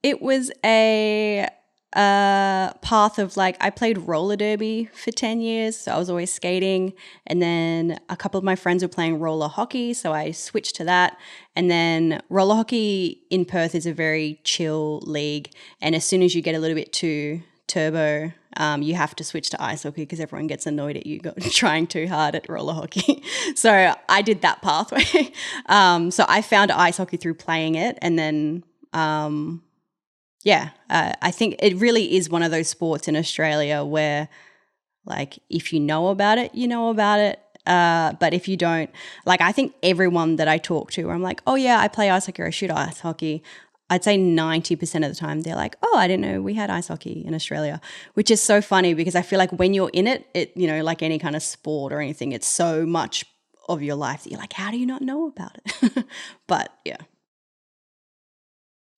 S2: It was a path of like, I played roller derby for 10 years, so I was always skating, and then a couple of my friends were playing roller hockey, so I switched to that. And then roller hockey in Perth is a very chill league, and as soon as you get a little bit too turbo, you have to switch to ice hockey because everyone gets annoyed at you trying too hard at roller hockey. So I did that pathway. So I found ice hockey through playing it, and then I think it really is one of those sports in Australia where, like, if you know about it, you know about it. But if you don't, like, I think everyone that I talk to, I'm like, oh yeah, I play ice hockey or I shoot ice hockey, I'd say 90% of the time they're like, oh, I didn't know we had ice hockey in Australia, which is so funny because I feel like when you're in it, like any kind of sport or anything, it's so much of your life that you're like, how do you not know about it? But yeah.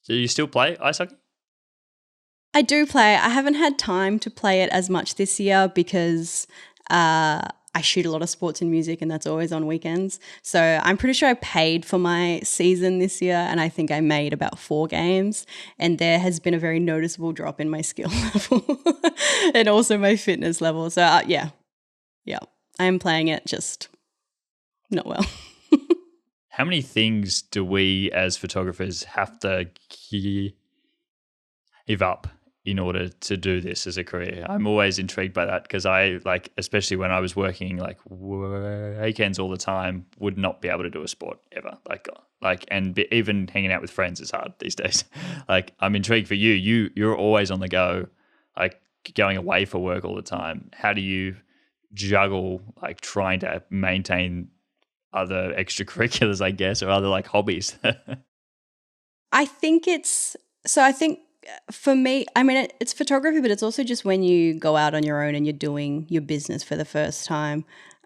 S1: So you still play ice hockey?
S2: I do play. I haven't had time to play it as much this year because I shoot a lot of sports and music, and that's always on weekends. So I'm pretty sure I paid for my season this year, and I think I made about 4 games, and there has been a very noticeable drop in my skill level and also my fitness level. So yeah, I am playing it, just not well.
S1: How many things do we as photographers have to give up in order to do this as a career? I'm always intrigued by that because I, like, especially when I was working like weekends all the time, would not be able to do a sport ever. Even hanging out with friends is hard these days. Like, I'm intrigued for you. You're always on the go, like going away for work all the time. How do you juggle like trying to maintain other extracurriculars, I guess, or other like hobbies?
S2: I think for me, I mean, it's photography, but it's also just when you go out on your own and you're doing your business for the first time.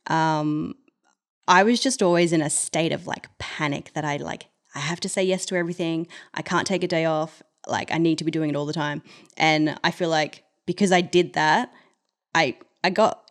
S2: I was just always in a state of like panic that I have to say yes to everything. I can't take a day off. Like, I need to be doing it all the time. And I feel like because I did that, I got,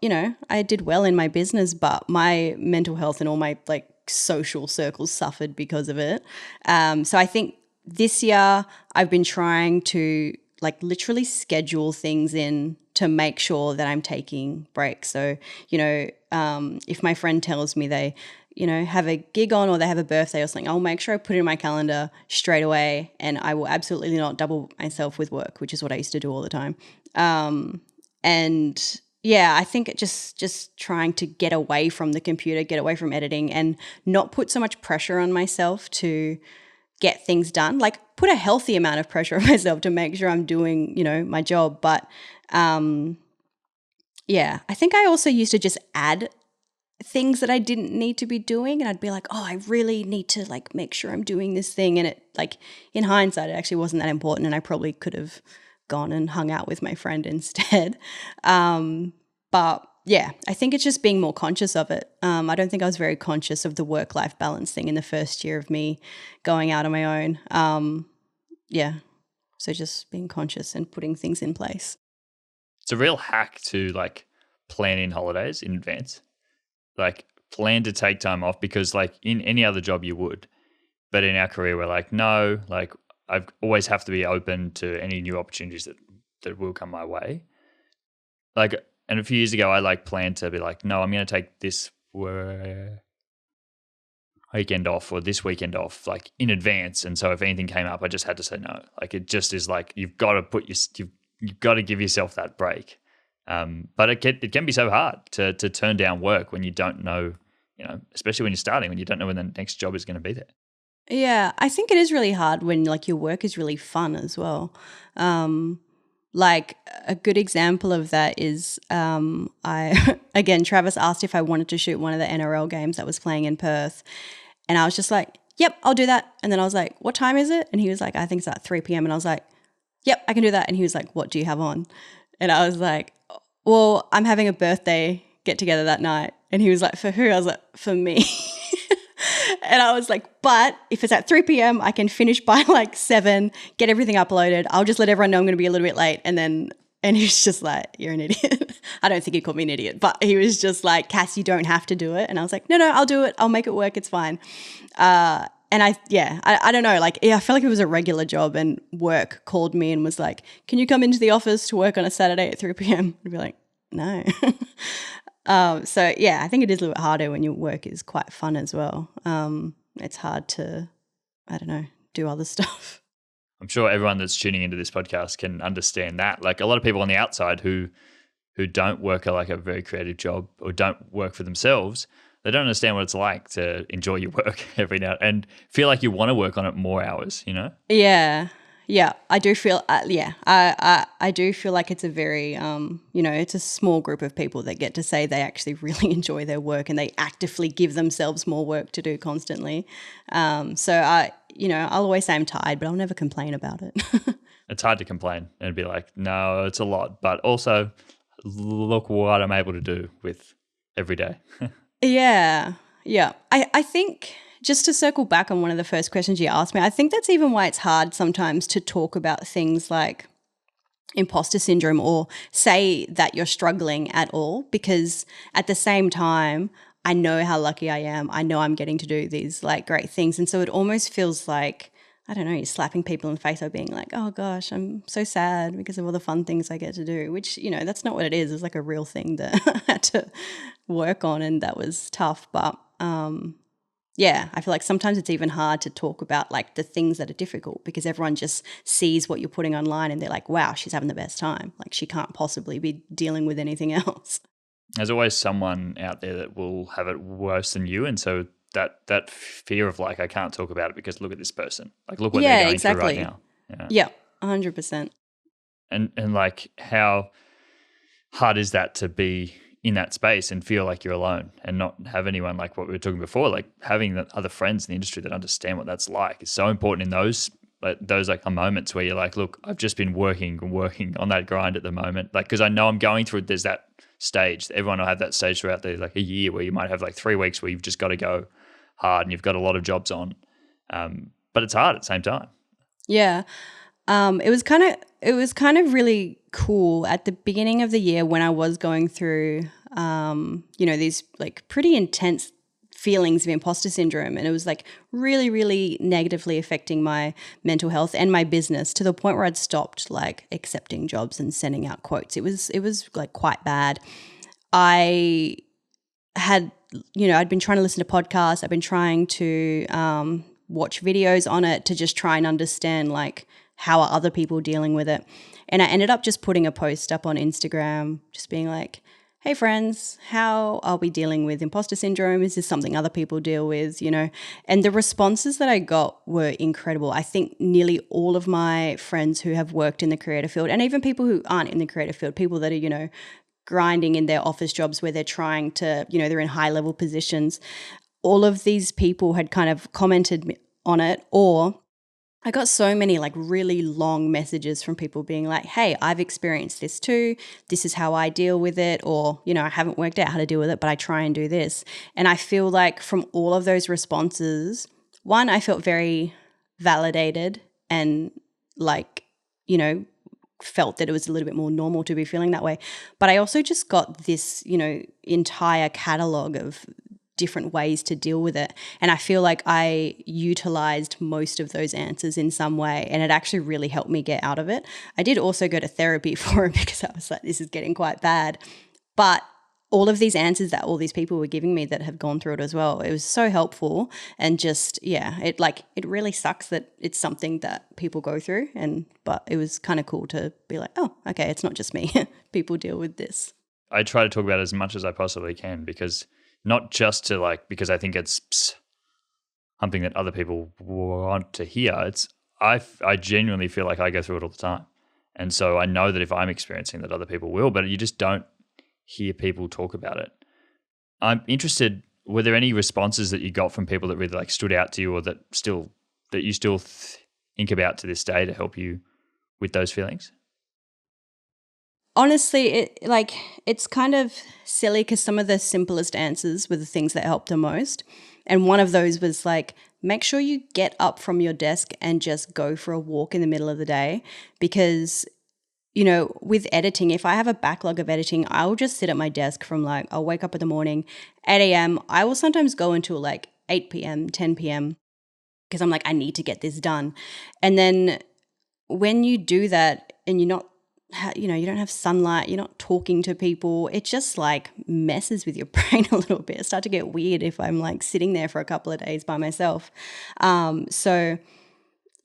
S2: I did well in my business, but my mental health and all my like social circles suffered because of it. So I think this year I've been trying to like literally schedule things in to make sure that I'm taking breaks. So, if my friend tells me they, have a gig on or they have a birthday or something, I'll make sure I put it in my calendar straight away, and I will absolutely not double myself with work, which is what I used to do all the time. And yeah, I think just trying to get away from the computer, get away from editing, and not put so much pressure on myself to get things done. Like, put a healthy amount of pressure on myself to make sure I'm doing, my job. But I think I also used to just add things that I didn't need to be doing, and I'd be like, oh, I really need to like make sure I'm doing this thing. And it, like, in hindsight, it actually wasn't that important, and I probably could have gone and hung out with my friend instead. But yeah, I think it's just being more conscious of it. I don't think I was very conscious of the work-life balance thing in the first year of me going out on my own. So just being conscious and putting things in place.
S1: It's a real hack to like plan in holidays in advance. Like, plan to take time off, because like in any other job you would, but in our career we're like, no, like I always have to be open to any new opportunities that will come my way. Like, And a few years ago, I like planned to be like, no, I'm going to take this weekend off or this weekend off like in advance. And so if anything came up, I just had to say no. Like it just is like you've got to give yourself that break. But it can be so hard to turn down work when you don't know, especially when you're starting, when you don't know when the next job is going to be there.
S2: Yeah, I think it is really hard when like your work is really fun as well. Like a good example of that is again, Travis asked if I wanted to shoot one of the NRL games that was playing in Perth. And I was just like, yep, I'll do that. And then I was like, what time is it? And he was like, I think it's at 3 p.m. And I was like, yep, I can do that. And he was like, what do you have on? And I was like, well, I'm having a birthday get together that night. And he was like, for who? I was like, for me. And I was like, but if it's at 3 p.m., I can finish by like 7, get everything uploaded. I'll just let everyone know I'm going to be a little bit late. And he was just like, you're an idiot. I don't think he called me an idiot, but he was just like, Cass, you don't have to do it. And I was like, no, I'll do it. I'll make it work. It's fine. And I don't know. Like, I felt like it was a regular job, and work called me and was like, can you come into the office to work on a Saturday at 3 p.m.? I'd be like, no. So yeah, I think it is a little bit harder when your work is quite fun as well. It's hard to, I don't know, do other stuff.
S1: I'm sure everyone that's tuning into this podcast can understand that. Like a lot of people on the outside who don't work a very creative job or don't work for themselves, they don't understand what it's like to enjoy your work every now and feel like you want to work on it more hours,
S2: Yeah, I do feel. I do feel like it's a very, it's a small group of people that get to say they actually really enjoy their work and they actively give themselves more work to do constantly. So I'll always say I'm tired, but I'll never complain about it.
S1: It's hard to complain and be like, no, it's a lot, but also look what I'm able to do with every day.
S2: Yeah. I think, just to circle back on one of the first questions you asked me, I think that's even why it's hard sometimes to talk about things like imposter syndrome or say that you're struggling at all, because at the same time, I know how lucky I am. I know I'm getting to do these like great things. And so it almost feels like, I don't know, you're slapping people in the face by being like, oh gosh, I'm so sad because of all the fun things I get to do, which, that's not what it is. It's like a real thing that I had to work on, and that was tough. But yeah, I feel like sometimes it's even hard to talk about like the things that are difficult because everyone just sees what you're putting online and they're like, wow, she's having the best time. Like she can't possibly be dealing with anything else.
S1: There's always someone out there that will have it worse than you. And so that fear of like, I can't talk about it because look at this person. Like look what they're going through right now.
S2: Yeah, 100%.
S1: And like how hard is that to be in that space and feel like you're alone and not have anyone, like what we were talking before, like having the other friends in the industry that understand what that's like is so important in those moments where you're like, look, I've just been working on that grind at the moment. Like, cause I know I'm going through, there's that stage, everyone will have that stage throughout the, like a year where you might have like 3 weeks where you've just got to go hard and you've got a lot of jobs on. But it's hard at the same time.
S2: Yeah. It was kind of really cool at the beginning of the year when I was going through, these like pretty intense feelings of imposter syndrome, and it was like really, really negatively affecting my mental health and my business to the point where I'd stopped like accepting jobs and sending out quotes. It was like quite bad. I had, I'd been trying to listen to podcasts. I've been trying to watch videos on it to just try and understand like how are other people dealing with it. And I ended up just putting a post up on Instagram, just being like, hey friends, how are we dealing with imposter syndrome? Is this something other people deal with, And the responses that I got were incredible. I think nearly all of my friends who have worked in the creative field, and even people who aren't in the creative field, people that are, grinding in their office jobs where they're trying to, they're in high level positions, all of these people had kind of commented on it, or I got so many like really long messages from people being like, hey, I've experienced this too. This is how I deal with it. Or, I haven't worked out how to deal with it, but I try and do this. And I feel like from all of those responses, one, I felt very validated and like, felt that it was a little bit more normal to be feeling that way. But I also just got this, entire catalog of different ways to deal with it. And I feel like I utilized most of those answers in some way, and it actually really helped me get out of it. I did also go to therapy for it because I was like, this is getting quite bad. But all of these answers that all these people were giving me that have gone through it as well, it was so helpful. And just, yeah, it really sucks that it's something that people go through. But it was kind of cool to be like, oh, okay, it's not just me. People deal with this.
S1: I try to talk about it as much as I possibly can, because not just to like, because I think it's something that other people want to hear. I genuinely feel like I go through it all the time. And so I know that if I'm experiencing that, other people will, but you just don't hear people talk about it. I'm interested, were there any responses that you got from people that really like stood out to you, or that you still think about to this day to help you with those feelings?
S2: Honestly, it's kind of silly because some of the simplest answers were the things that helped the most. And one of those was like, make sure you get up from your desk and just go for a walk in the middle of the day. Because, with editing, if I have a backlog of editing, I will just sit at my desk from like, I'll wake up in the morning, 8 a.m. I will sometimes go until like 8 p.m., 10 p.m. because I'm like, I need to get this done. And then when you do that and you're not, you don't have sunlight, you're not talking to people, it just like messes with your brain a little bit. It starts to get weird if I'm like sitting there for a couple of days by myself. So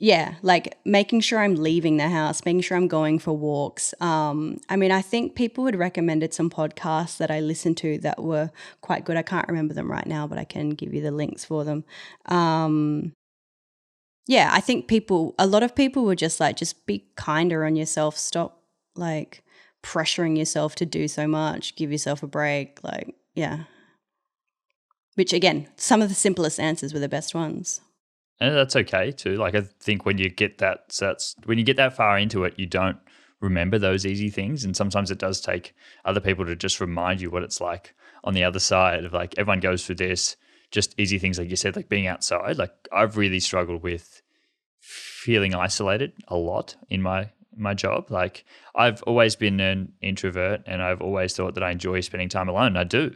S2: yeah, like making sure I'm leaving the house, making sure I'm going for walks. I think people had recommended some podcasts that I listened to that were quite good. I can't remember them right now, but I can give you the links for them. Yeah, I think a lot of people were just like, just be kinder on yourself. Stop like pressuring yourself to do so much. Give yourself a break. Like, yeah. Which again, some of the simplest answers were the best ones.
S1: And that's okay too. Like, I think when you get that, when you get that far into it, you don't remember those easy things. And sometimes it does take other people to just remind you what it's like on the other side of like, everyone goes through this, just easy things like you said, like being outside. Like, I've really struggled with feeling isolated a lot in my job. Like, I've always been an introvert and I've always thought that I enjoy spending time alone. I do,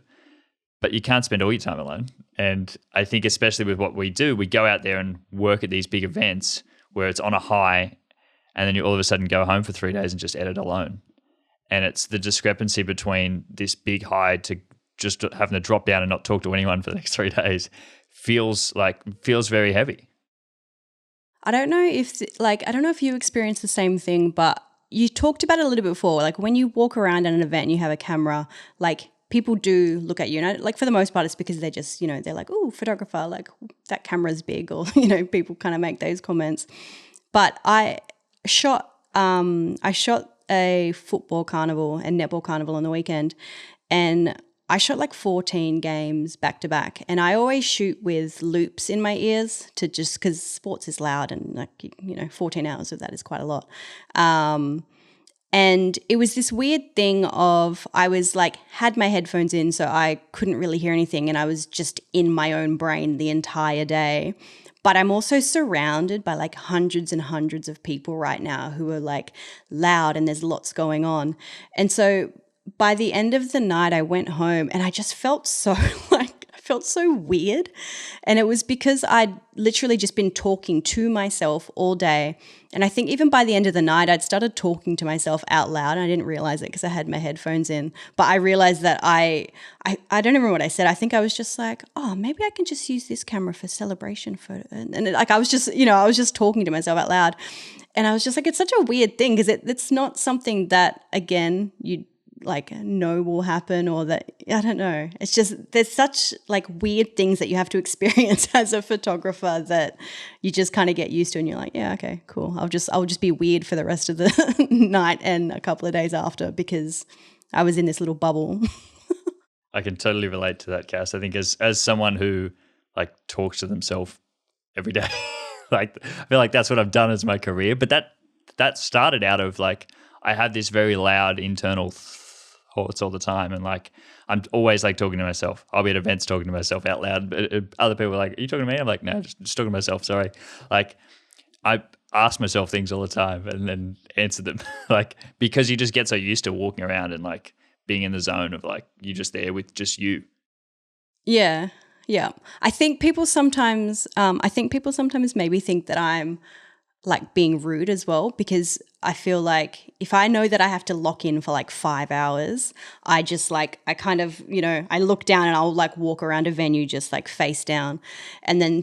S1: but you can't spend all your time alone. And I think especially with what we do, we go out there and work at these big events where it's on a high, and then you all of a sudden go home for 3 days and just edit alone. And it's the discrepancy between this big high to just having to drop down and not talk to anyone for the next 3 days feels very heavy.
S2: I don't know if you experience the same thing, but you talked about it a little bit before. Like when you walk around at an event and you have a camera, like people do look at you. And like for the most part, it's because they're just, they're like, oh, photographer, like that camera's big, or, people kind of make those comments. But I shot a football carnival and netball carnival on the weekend, and I shot like 14 games back to back, and I always shoot with loops in my ears because sports is loud, and like, 14 hours of that is quite a lot. And it was this weird thing of I was like, had my headphones in, so I couldn't really hear anything, and I was just in my own brain the entire day. But I'm also surrounded by like hundreds and hundreds of people right now who are like loud, and there's lots going on. And so by the end of the night, I went home and I just felt so weird. And it was because I'd literally just been talking to myself all day. And I think even by the end of the night, I'd started talking to myself out loud. And I didn't realize it because I had my headphones in. But I realized that I don't remember what I said. I think I was just like, oh, maybe I can just use this camera for celebration photo. And like I was just talking to myself out loud. And I was just like, it's such a weird thing because it's not something that, again, you like know will happen, or that, I don't know. It's just there's such like weird things that you have to experience as a photographer that you just kind of get used to, and you're like, yeah, okay, cool. I'll just be weird for the rest of the night and a couple of days after because I was in this little bubble.
S1: I can totally relate to that, Cass. I think as someone who like talks to themselves every day, like I feel like that's what I've done as my career. But that started out of like I had this very loud internal thoughts all the time, and like I'm always like talking to myself. I'll be at events talking to myself out loud, but other people are like, are you talking to me? I'm like, no, just talking to myself, sorry. Like I ask myself things all the time and then answer them like because you just get so used to walking around and like being in the zone of like you're just there with just you.
S2: Yeah. I think people sometimes maybe think that I'm like being rude as well, because I feel like if I know that I have to lock in for like 5 hours, I just like, I kind of, I look down and I'll like walk around a venue just like face down. And then,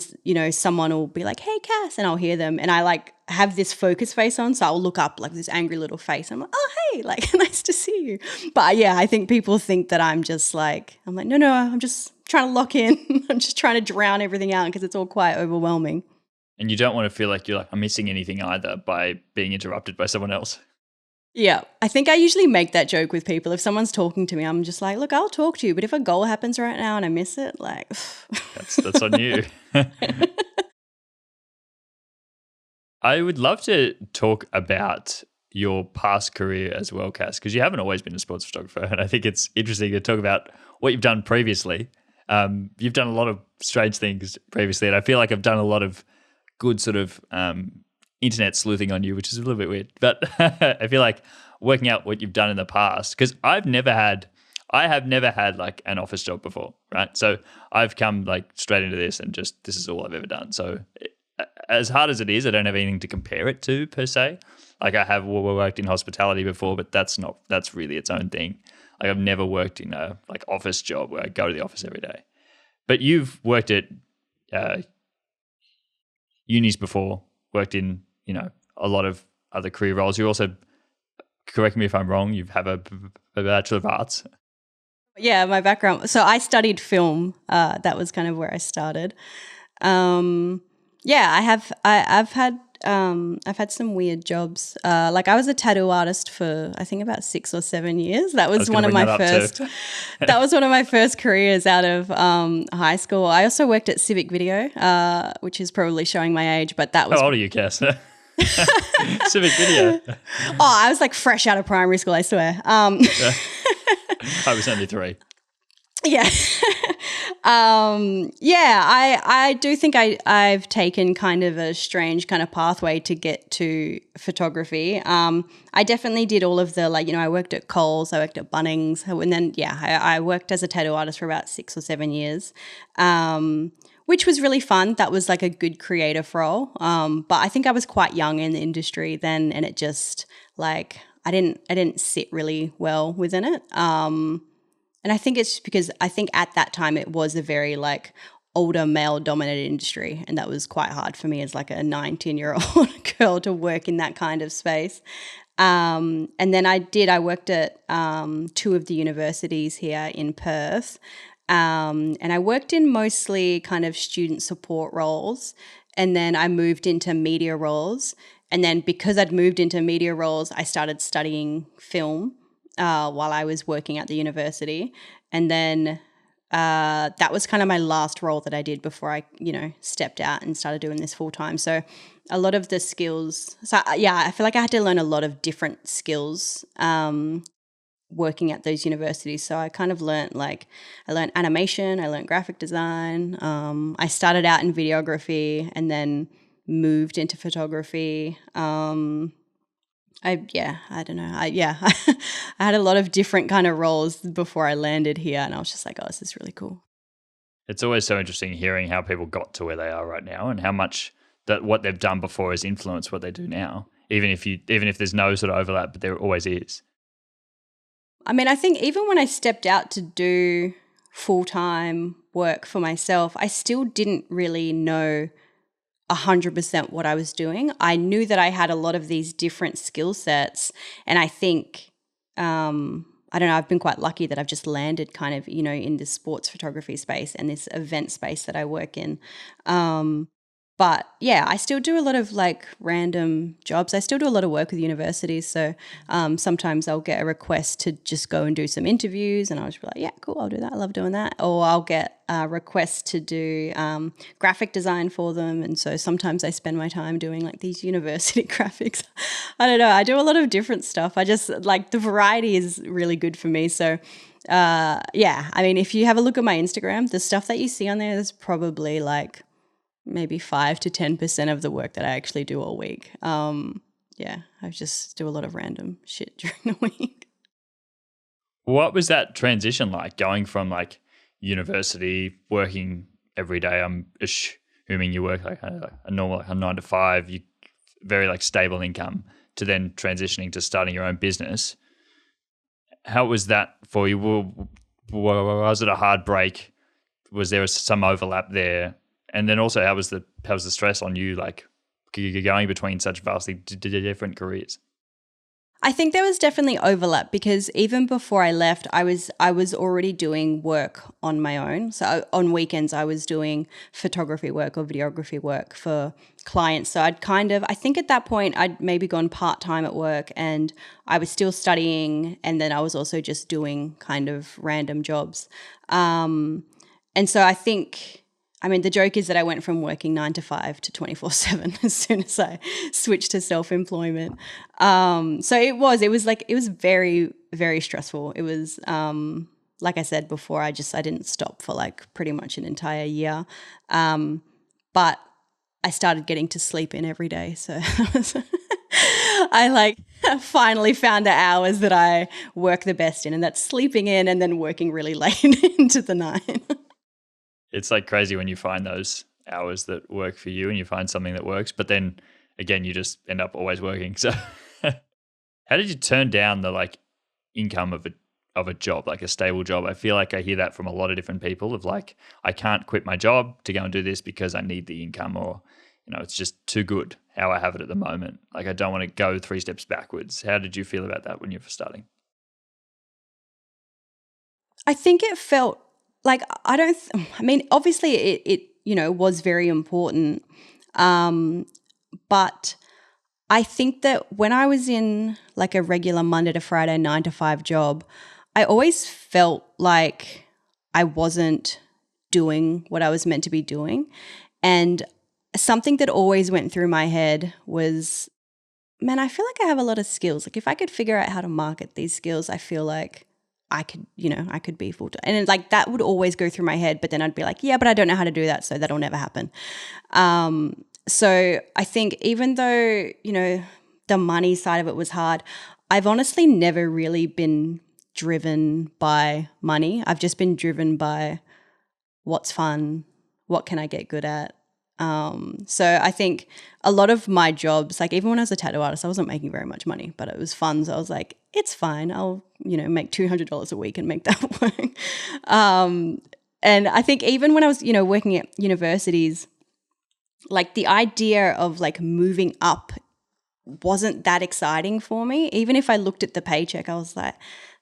S2: someone will be like, hey, Cass, and I'll hear them. And I like have this focus face on. So I'll look up like this angry little face. I'm like, oh, hey, like nice to see you. But yeah, I think people think that I'm like, no, I'm just trying to lock in. I'm just trying to drown everything out because it's all quite overwhelming.
S1: And you don't want to feel like you're like, I'm missing anything either by being interrupted by someone else.
S2: Yeah, I think I usually make that joke with people. If someone's talking to me, I'm just like, look, I'll talk to you. But if a goal happens right now and I miss it, like...
S1: that's on you. I would love to talk about your past career as well, Cass, because you haven't always been a sports photographer. And I think it's interesting to talk about what you've done previously. You've done a lot of strange things previously, and I feel like I've done a lot of good sort of internet sleuthing on you, which is a little bit weird. But I feel like working out what you've done in the past, because I have never had like an office job before, right? So I've come like straight into this and just this is all I've ever done. So as hard as it is, I don't have anything to compare it to per se. Like I have worked in hospitality before, but that's really its own thing. Like I've never worked in a like office job where I go to the office every day. But you've worked at unis before, worked in, a lot of other career roles. You also, correct me if I'm wrong, you have a Bachelor of Arts.
S2: Yeah, my background. So I studied film. That was kind of where I started. I've had some weird jobs. Like I was a tattoo artist for I think about 6 or 7 years. That was one of my first. That was one of my first careers out of high school. I also worked at Civic Video, which is probably showing my age, but that was.
S1: How old are you, Cass? Civic Video.
S2: Oh, I was like fresh out of primary school, I swear.
S1: I was only 3.
S2: Yeah. I do think I've taken kind of a strange kind of pathway to get to photography. I definitely did all of the I worked at Coles, I worked at Bunnings, and then I worked as a tattoo artist for about 6 or 7 years, which was really fun. That was like a good creative role. But I think I was quite young in the industry then, and it just like I didn't sit really well within it. And I think it's because I think at that time it was a very like older male dominated industry, and that was quite hard for me as like a 19-year-old girl to work in that kind of space. And then I worked at 2 of the universities here in Perth, and I worked in mostly kind of student support roles, and then I moved into media roles. And then because I'd moved into media roles, I started studying film while I was working at the university. And then that was kind of my last role that I did before I, stepped out and started doing this full time. So a lot of the skills, I feel like I had to learn a lot of different skills working at those universities. So I kind of learned I learned animation, I learned graphic design. I started out in videography and then moved into photography. I don't know. I had a lot of different kind of roles before I landed here, and I was just like, oh, this is really cool.
S1: It's always so interesting hearing how people got to where they are right now and how much that what they've done before has influenced what they do now, even if there's no sort of overlap, but there always is.
S2: I mean, I think even when I stepped out to do full-time work for myself, I still didn't really know 100% what I was doing. I knew that I had a lot of these different skill sets, and I think I don't know, I've been quite lucky that I've just landed kind of, in this sports photography space and this event space that I work in. But yeah, I still do a lot of like random jobs. I still do a lot of work with universities. So sometimes I'll get a request to just go and do some interviews, and I'll just be like, yeah, cool, I'll do that. I love doing that. Or I'll get a request to do graphic design for them. And so sometimes I spend my time doing like these university graphics. I don't know. I do a lot of different stuff. I just like the variety is really good for me. So I mean, if you have a look at my Instagram, the stuff that you see on there is probably like maybe 5 to 10% of the work that I actually do all week. I just do a lot of random shit during the week.
S1: What was that transition like, going from like university, working every day? I'm assuming you work like a normal 9 to 5. You very like stable income to then transitioning to starting your own business. How was that for you? Was it a hard break? Was there some overlap there? And then also, how was the stress on you, like going between such vastly different careers?
S2: I think there was definitely overlap because even before I left, I was already doing work on my own. So on weekends, I was doing photography work or videography work for clients. So I think at that point, I'd maybe gone part-time at work and I was still studying, and then I was also just doing kind of random jobs. And so the joke is that I went from working 9 to 5 to 24/7 as soon as I switched to self-employment. So it was very, very stressful. It was, like I said before, I didn't stop for like pretty much an entire year. But I started getting to sleep in every day. So I like finally found the hours that I work the best in, and that's sleeping in and then working really late into the night.
S1: It's like crazy when you find those hours that work for you and you find something that works, but then again, you just end up always working. So how did you turn down the like income of a job, like a stable job? I feel like I hear that from a lot of different people of like, I can't quit my job to go and do this because I need the income, or, it's just too good how I have it at the moment. Like, I don't want to go 3 steps backwards. How did you feel about that when you were starting?
S2: I think it felt like obviously it was very important. But I think that when I was in like a regular Monday to Friday 9 to 5 job, I always felt like I wasn't doing what I was meant to be doing. And something that always went through my head was, man, I feel like I have a lot of skills. Like if I could figure out how to market these skills, I feel like I could be full time. And like that would always go through my head, but then I'd be like, yeah, but I don't know how to do that, so that'll never happen. So I think even though, the money side of it was hard, I've honestly never really been driven by money. I've just been driven by what's fun, what can I get good at. So I think a lot of my jobs, like even when I was a tattoo artist, I wasn't making very much money, but it was fun. So I was like, it's fine. I'll, make $200 a week and make that work. And I think even when I was, working at universities, like the idea of like moving up wasn't that exciting for me. Even if I looked at the paycheck, I was like,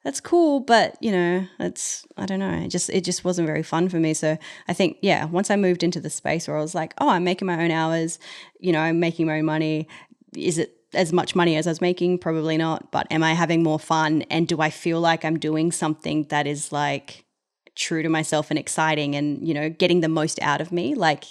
S2: that's cool, but I don't know. It just wasn't very fun for me. So I think, yeah, once I moved into the space where I was like, oh, I'm making my own hours, I'm making my own money. Is it as much money as I was making? Probably not. But am I having more fun? And do I feel like I'm doing something that is like true to myself and exciting and, getting the most out of me? Like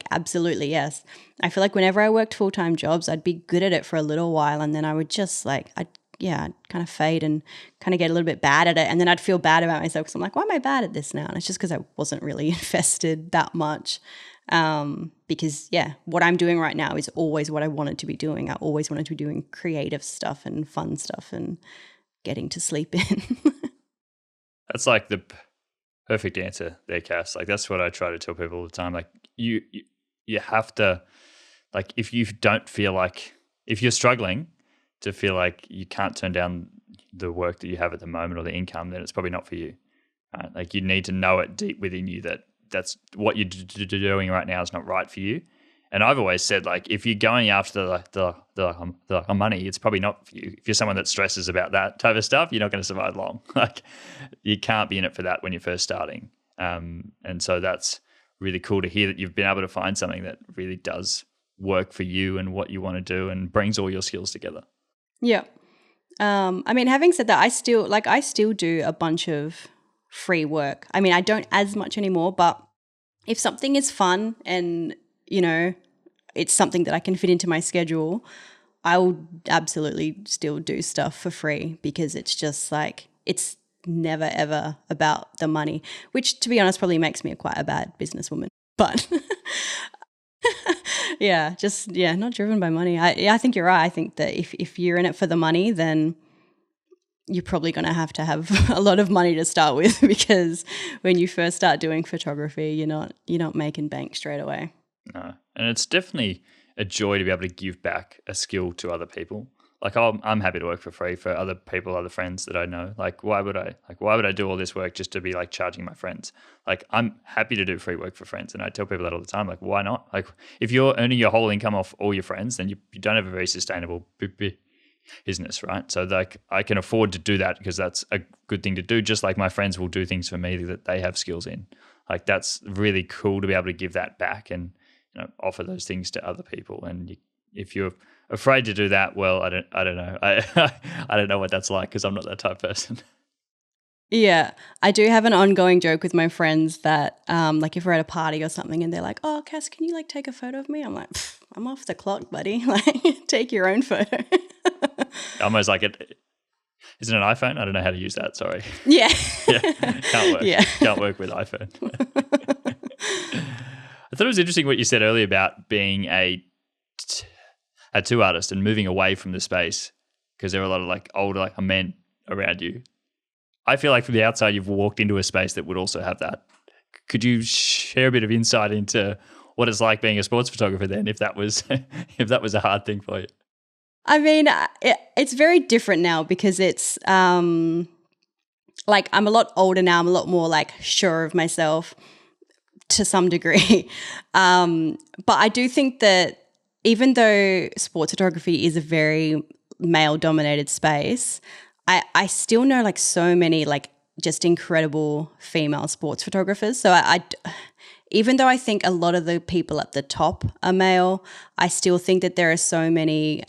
S2: absolutely, yes. I feel like whenever I worked full-time jobs, I'd be good at it for a little while, and then I would just like, I'd kind of fade and kind of get a little bit bad at it. And then I'd feel bad about myself because I'm like, why am I bad at this now? And it's just because I wasn't really invested that much. Because, what I'm doing right now is always what I wanted to be doing. I always wanted to be doing creative stuff and fun stuff and getting to sleep in.
S1: That's like the perfect answer there, Cass. Like that's what I try to tell people all the time. Like you have to, like if you don't feel like, if you're struggling to feel like you can't turn down the work that you have at the moment or the income, then it's probably not for you. Right? Like you need to know it deep within you that that's what you're doing right now is not right for you. And I've always said, like, if you're going after the money, it's probably not for you. If you're someone that stresses about that type of stuff, you're not going to survive long. Like, you can't be in it for that when you're first starting. And so that's really cool to hear that you've been able to find something that really does work for you and what you want to do and brings all your skills together.
S2: Yeah. Having said that, I still do a bunch of free work. I don't as much anymore, but if something is fun and, it's something that I can fit into my schedule, I will absolutely still do stuff for free because it's just like, it's never ever about the money, which to be honest probably makes me quite a bad businesswoman. But not driven by money. I think you're right. I think that if you're in it for the money, then you're probably going to have a lot of money to start with because when you first start doing photography, you're not making bank straight away.
S1: No. And it's definitely a joy to be able to give back a skill to other people. Like I'm happy to work for free for other people, other friends that I know. Like why would I do all this work just to be like charging my friends? Like I'm happy to do free work for friends, and I tell people that all the time. Like why not? Like if you're earning your whole income off all your friends, then you don't have a very sustainable business, right? So like I can afford to do that because that's a good thing to do. Just like my friends will do things for me that they have skills in. Like that's really cool to be able to give that back and offer those things to other people. And if you're afraid to do that, well, I don't know. I don't know what that's like because I'm not that type of person.
S2: Yeah, I do have an ongoing joke with my friends that, like, if we're at a party or something and they're like, "Oh, Cass, can you like take a photo of me?" I'm like, "I'm off the clock, buddy. Like, take your own photo."
S1: Almost like it. Is it an iPhone? I don't know how to use that. Sorry.
S2: Yeah.
S1: Yeah, can't work.
S2: Yeah.
S1: Can't work with iPhone. I thought it was interesting what you said earlier about being a tattoo artist and moving away from the space because there are a lot of like older like men around you. I feel like from the outside you've walked into a space that would also have that. Could you share a bit of insight into what it's like being a sports photographer then, if that was if that was a hard thing for you?
S2: I mean, it's very different now because it's like I'm a lot older now. I'm a lot more like sure of myself to some degree. But I do think that even though sports photography is a very male-dominated space, I still know like so many like just incredible female sports photographers. So even though I think a lot of the people at the top are male, I still think that there are so many,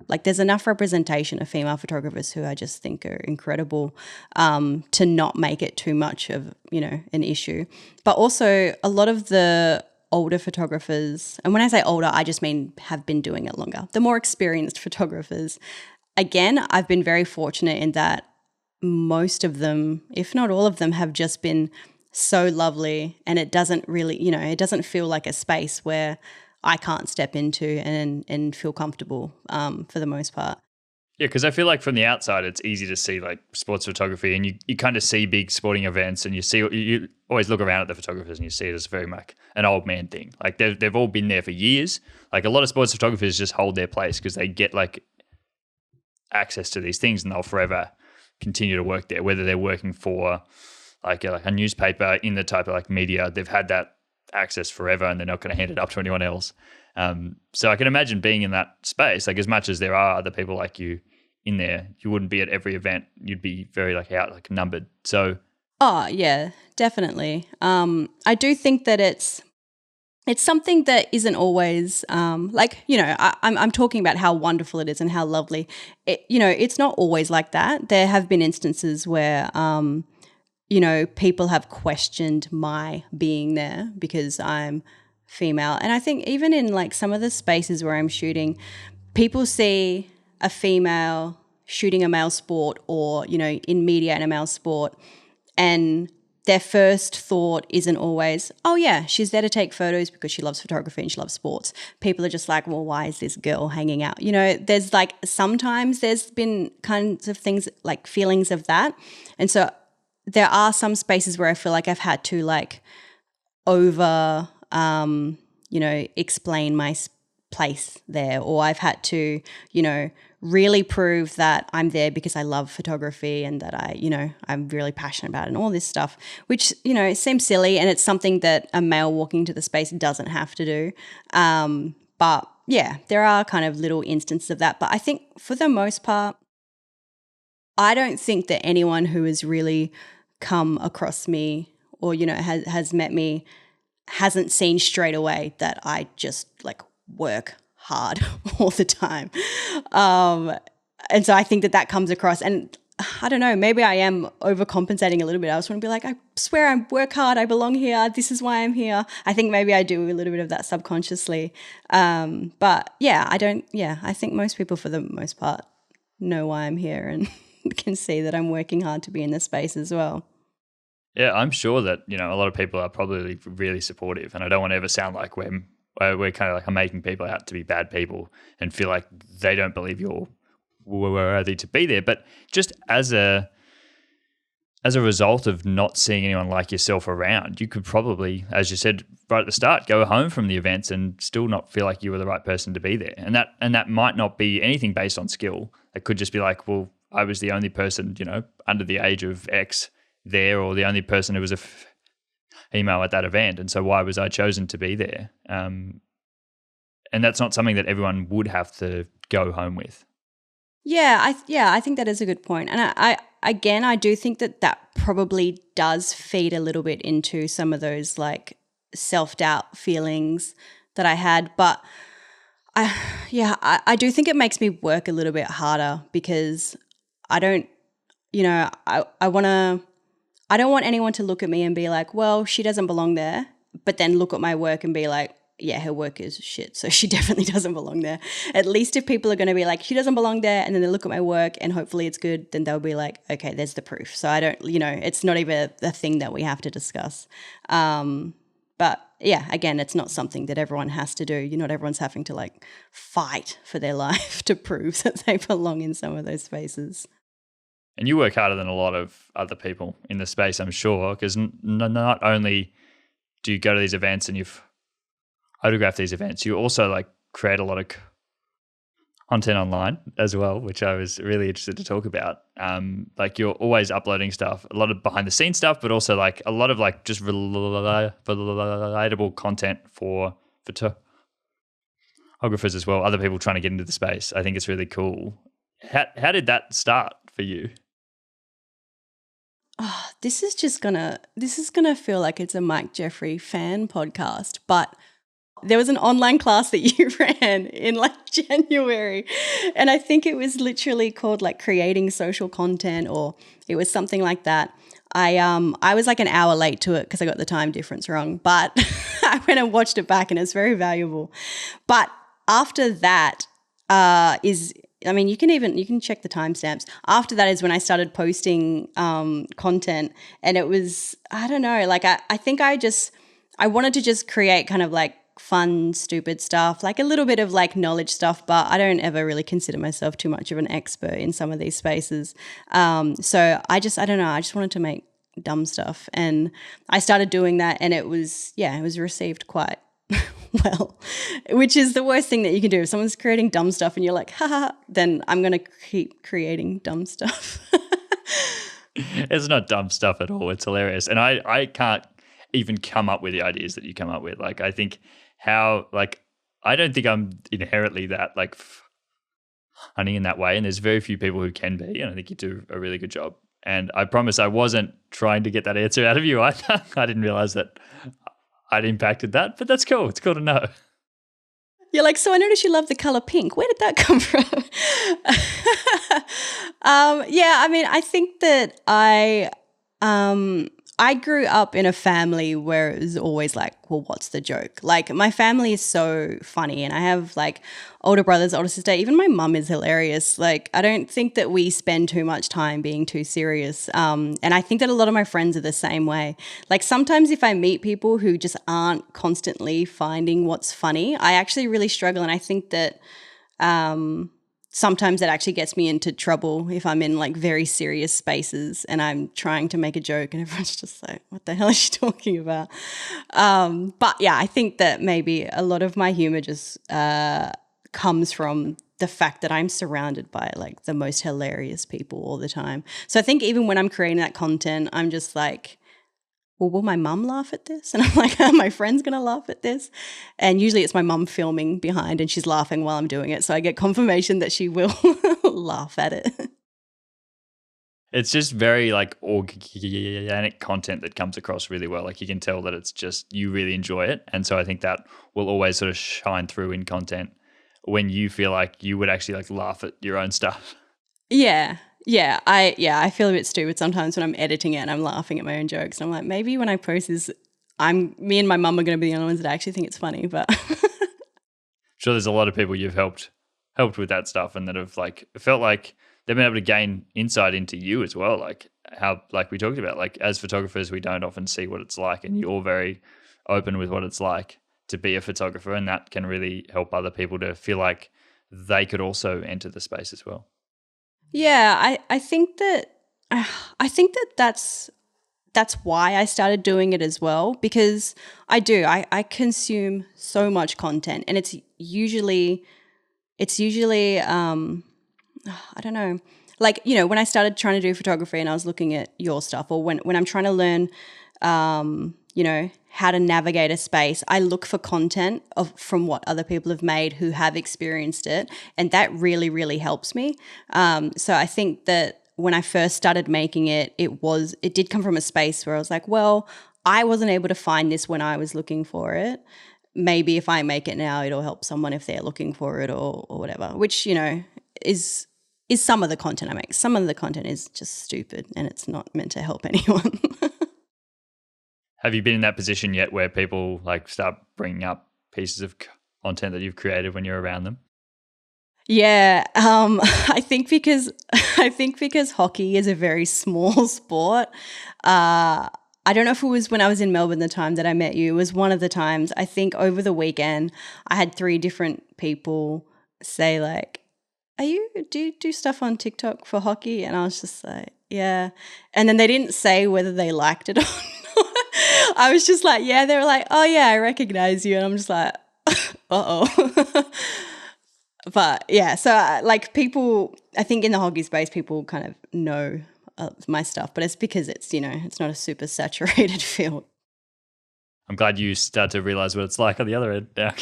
S2: like there's enough representation of female photographers who I just think are incredible to not make it too much of, an issue. But also a lot of the older photographers, and when I say older, I just mean have been doing it longer, the more experienced photographers, again, I've been very fortunate in that most of them, if not all of them, have just been so lovely, and it doesn't really, it doesn't feel like a space where I can't step into and feel comfortable for the most part.
S1: Yeah, because I feel like from the outside, it's easy to see like sports photography, and you kind of see big sporting events, and you always look around at the photographers, and you see it as very much an old man thing. Like they've all been there for years. Like a lot of sports photographers just hold their place because they get like access to these things, and they'll forever continue to work there. Whether they're working for like a newspaper in the type of like media, they've had that access forever, and they're not going to hand it up to anyone else. So I can imagine being in that space, like as much as there are other people like you in there, you wouldn't be at every event. You'd be very like outnumbered. So,
S2: oh yeah, definitely. I do think that it's something that isn't always I'm talking about how wonderful it is and how lovely. It's not always like that. There have been instances where people have questioned my being there because I'm female. And I think even in like some of the spaces where I'm shooting, people see a female shooting a male sport or, in media in a male sport, and their first thought isn't always, oh yeah, she's there to take photos because she loves photography and she loves sports. People are just like, well, why is this girl hanging out? There's like sometimes there's been kinds of things like feelings of that. And so there are some spaces where I feel like I've had to like over, explain my place there, or I've had to, really prove that I'm there because I love photography and that I'm really passionate about it and all this stuff, which, it seems silly, and it's something that a male walking into the space doesn't have to do. But yeah, there are kind of little instances of that. But I think for the most part, I don't think that anyone who has really come across me or, has met me hasn't seen straight away that I just like work hard all the time. And so I think that comes across, and I don't know, maybe I am overcompensating a little bit. I just want to be like, I swear I work hard, I belong here, this is why I'm here. I think maybe I do a little bit of that subconsciously. But yeah, I think most people for the most part know why I'm here and can see that I'm working hard to be in this space as well.
S1: Yeah, I'm sure that, a lot of people are probably really supportive, and I don't want to ever sound like we're kind of like making people out to be bad people and feel like they don't believe you're worthy to be there. But just as a as a result of not seeing anyone like yourself around, you could probably, as you said right at the start, go home from the events and still not feel like you were the right person to be there. And that might not be anything based on skill. It could just be like, well, I was the only person, under the age of X there, or the only person who was a female at that event, and so why was I chosen to be there? And that's not something that everyone would have to go home with.
S2: Yeah, I think that is a good point. And I do think that probably does feed a little bit into some of those like self-doubt feelings that I had. But I do think it makes me work a little bit harder because I don't, I don't want anyone to look at me and be like, well, she doesn't belong there, but then look at my work and be like, yeah, her work is shit, so she definitely doesn't belong there. At least if people are going to be like, she doesn't belong there, and then they look at my work and hopefully it's good, then they'll be like, okay, there's the proof. So I don't, it's not even a thing that we have to discuss. But yeah, again, it's not something that everyone has to do. Not everyone's having to like fight for their life to prove that they belong in some of those spaces.
S1: And you work harder than a lot of other people in the space, I'm sure, because not only do you go to these events and you've photographed these events, you also like create a lot of content online as well, which I was really interested to talk about. Like you're always uploading stuff, a lot of behind the scenes stuff, but also like a lot of like just relatable content for photographers as well, other people trying to get into the space. I think it's really cool. How did that start for you?
S2: Oh, this is gonna feel like it's a Mike Jeffrey fan podcast, but there was an online class that you ran in like January, and I think it was literally called like creating social content, or it was something like that. I was like an hour late to it because I got the time difference wrong, but I went and watched it back and it's very valuable. But after that you can check the timestamps. After that is when I started posting content, and it was, I don't know, like I think I wanted to just create kind of like fun, stupid stuff, like a little bit of like knowledge stuff, but I don't ever really consider myself too much of an expert in some of these spaces. So I don't know, I just wanted to make dumb stuff, and I started doing that, and it was received quite well, which is the worst thing that you can do. If someone's creating dumb stuff and you're like, haha, then I'm going to keep creating dumb stuff.
S1: It's not dumb stuff at all. It's hilarious. And I can't even come up with the ideas that you come up with. Like, I think I don't think I'm inherently that like funny in that way. And there's very few people who can be. And I think you do a really good job. And I promise I wasn't trying to get that answer out of you either. I didn't realize that I'd impacted that, but that's cool. It's cool to know.
S2: You're like, so I noticed you love the color pink. Where did that come from? I think that I grew up in a family where it was always like, well, what's the joke? Like my family is so funny, and I have like older brothers, older sister. Even my mum is hilarious. Like I don't think that we spend too much time being too serious. And I think that a lot of my friends are the same way. Like sometimes if I meet people who just aren't constantly finding what's funny, I actually really struggle. And I think that sometimes it actually gets me into trouble if I'm in like very serious spaces and I'm trying to make a joke and everyone's just like, what the hell is she talking about? But yeah, I think that maybe a lot of my humor just comes from the fact that I'm surrounded by like the most hilarious people all the time. So I think even when I'm creating that content, I'm just like, well, will my mum laugh at this? And I'm like, are my friends going to laugh at this? And usually it's my mum filming behind and she's laughing while I'm doing it. So I get confirmation that she will laugh at it.
S1: It's just very like organic content that comes across really well. Like you can tell that it's just, you really enjoy it. And so I think that will always sort of shine through in content when you feel like you would actually like laugh at your own stuff.
S2: Yeah. I feel a bit stupid sometimes when I'm editing it and I'm laughing at my own jokes. And I'm like, maybe when I post this, me and my mum are going to be the only ones that actually think it's funny. But
S1: sure, there's a lot of people you've helped with that stuff, and that have like felt like they've been able to gain insight into you as well. Like how, like we talked about, like as photographers, we don't often see what it's like, and you're very open with what it's like to be a photographer, and that can really help other people to feel like they could also enter the space as well.
S2: Yeah, I think that I think that's why I started doing it as well, because I consume so much content, and it's usually I don't know, like, when I started trying to do photography and I was looking at your stuff, or when I'm trying to learn how to navigate a space, I look for content from what other people have made who have experienced it, and that really, really helps me. So I think that when I first started making it, it did come from a space where I was like, well, I wasn't able to find this when I was looking for it. Maybe if I make it now, it'll help someone if they're looking for it, or whatever, which, is some of the content I make. Some of the content is just stupid and it's not meant to help anyone.
S1: Have you been in that position yet where people like start bringing up pieces of content that you've created when you're around them?
S2: Yeah, I think because hockey is a very small sport. I don't know if it was when I was in Melbourne the time that I met you. It was one of the times. I think over the weekend I had 3 different people say like, do you do stuff on TikTok for hockey? And I was just like, yeah. And then they didn't say whether they liked it or not. I was just like, yeah. They were like, oh yeah, I recognize you. And I'm just like, uh-oh. But yeah, so like people, I think in the hockey space, people kind of know my stuff, but it's because it's not a super saturated field.
S1: I'm glad you start to realize what it's like on the other end now.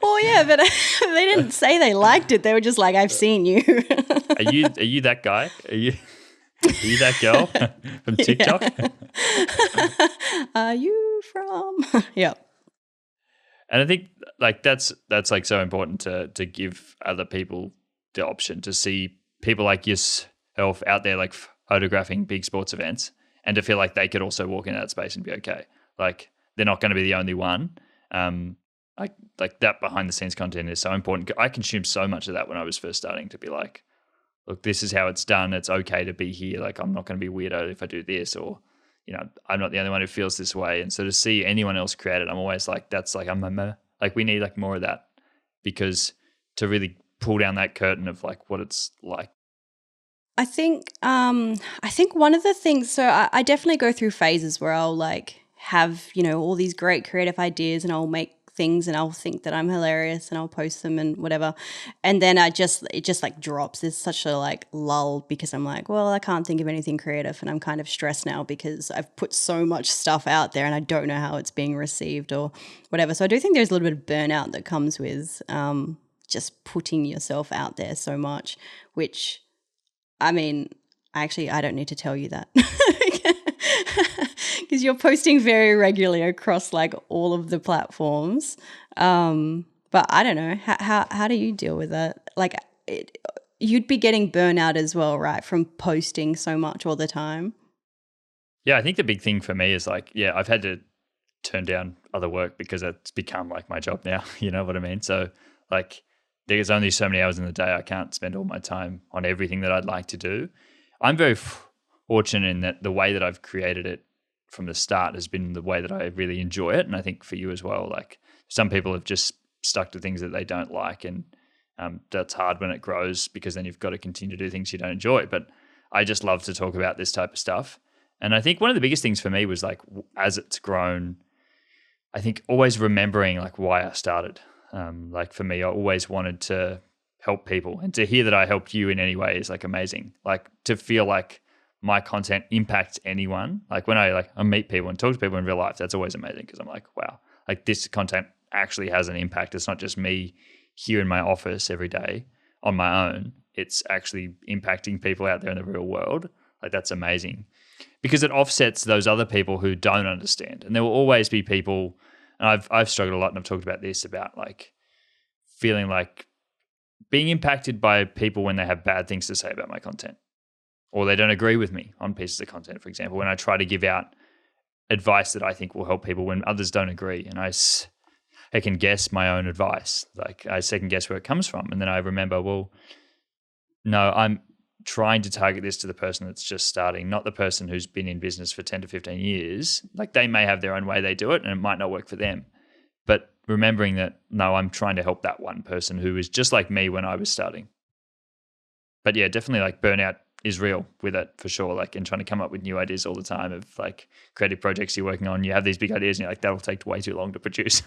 S2: Well, yeah, but they didn't say they liked it. They were just like, I've seen you.
S1: Are you that guy? Are you that girl from TikTok?
S2: Yeah. Are you from? Yeah.
S1: And I think like that's like so important to give other people the option to see people like yourself out there like photographing big sports events, and to feel like they could also walk in that space and be okay. Like they're not going to be the only one. Like that behind the scenes content is so important. I consumed so much of that when I was first starting to be like, look, this is how it's done. It's okay to be here. Like I'm not going to be weirdo if I do this, or I'm not the only one who feels this way. And so to see anyone else create it, I'm always like, that's like like we need like more of that, because to really pull down that curtain of like what it's like.
S2: I think one of the things, so I definitely go through phases where I'll like have, all these great creative ideas, and I'll make things and I'll think that I'm hilarious and I'll post them and whatever. And then it just like drops. There's such a like lull, because I'm like, well, I can't think of anything creative, and I'm kind of stressed now because I've put so much stuff out there and I don't know how it's being received or whatever. So I do think there's a little bit of burnout that comes with just putting yourself out there so much, which, I mean, actually, I don't need to tell you that. Because you're posting very regularly across like all of the platforms. But I don't know, how do you deal with that? Like you'd be getting burnout as well, right, from posting so much all the time?
S1: Yeah, I think the big thing for me is like, yeah, I've had to turn down other work because it's become like my job now. You know what I mean? So like there's only so many hours in the day. I can't spend all my time on everything that I'd like to do. I'm very fortunate in that the way that I've created it from the start has been the way that I really enjoy it. And I think for you as well, like some people have just stuck to things that they don't like, and that's hard when it grows, because then you've got to continue to do things you don't enjoy. But I just love to talk about this type of stuff. And I think one of the biggest things for me was like, as it's grown, I think always remembering like why I started. Like for me, I always wanted to help people, and to hear that I helped you in any way is like amazing. Like to feel like my content impacts anyone. Like when I meet people and talk to people in real life, that's always amazing, because I'm like, wow, like this content actually has an impact. It's not just me here in my office every day on my own. It's actually impacting people out there in the real world. Like that's amazing, because it offsets those other people who don't understand. And there will always be people, and I've struggled a lot, and I've talked about this, about like feeling like being impacted by people when they have bad things to say about my content, or they don't agree with me on pieces of content. For example, when I try to give out advice that I think will help people when others don't agree, and I can guess my own advice. Like I second guess where it comes from. And then I remember, well, no, I'm trying to target this to the person that's just starting, not the person who's been in business for 10 to 15 years. Like they may have their own way they do it and it might not work for them. But remembering that, no, I'm trying to help that one person who is just like me when I was starting. But yeah, definitely like burnout is real with it for sure. Like, and trying to come up with new ideas all the time of like creative projects you're working on. You have these big ideas and you're like, that'll take way too long to produce.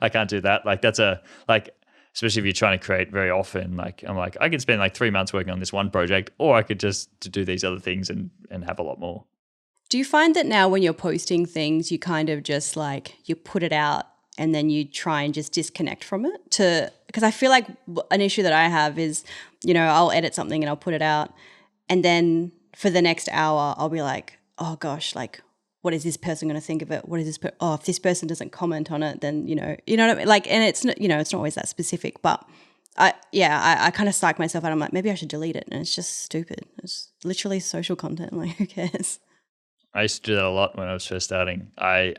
S1: I can't do that. Like that's especially if you're trying to create very often, like I'm like, I could spend like 3 months working on this one project, or I could just do these other things and have a lot more.
S2: Do you find that now when you're posting things, you kind of just like you put it out and then you try and just disconnect from it? Because I feel like an issue that I have is, I'll edit something and I'll put it out, and then for the next hour I'll be like, oh gosh, like what is this person going to think of it? What is this? If this person doesn't comment on it, then you know what I mean. Like, and it's not, it's not always that specific, but I kind of psych myself out. I'm like, maybe I should delete it, and it's just stupid. It's literally social content. Like, who cares?
S1: I used to do that a lot when I was first starting. I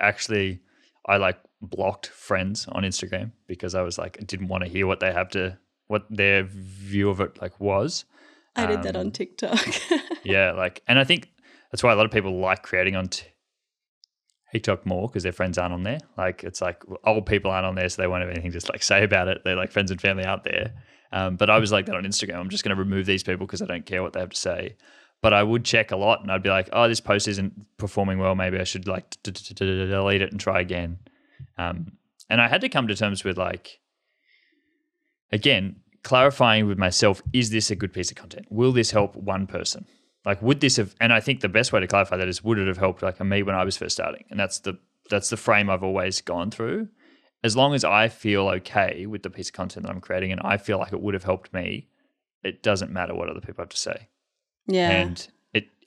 S1: like blocked friends on Instagram because I was like, I didn't want to hear what their view of it like was.
S2: I did that on TikTok.
S1: Yeah, like, and I think that's why a lot of people like creating on TikTok more, because their friends aren't on there. Like, it's like old people aren't on there, so they won't have anything to like say about it. They're like friends and family out there. But I was like that on Instagram. I'm just going to remove these people because I don't care what they have to say. But I would check a lot, and I'd be like, oh, this post isn't performing well. Maybe I should like delete it and try again. And I had to come to terms with like, again, clarifying with myself, is this a good piece of content? Will this help one person? Like, would this have, and I think the best way to clarify that is, would it have helped like me when I was first starting? And that's the frame I've always gone through. As long as I feel okay with the piece of content that I'm creating and I feel like it would have helped me, it doesn't matter what other people have to say.
S2: Yeah.
S1: And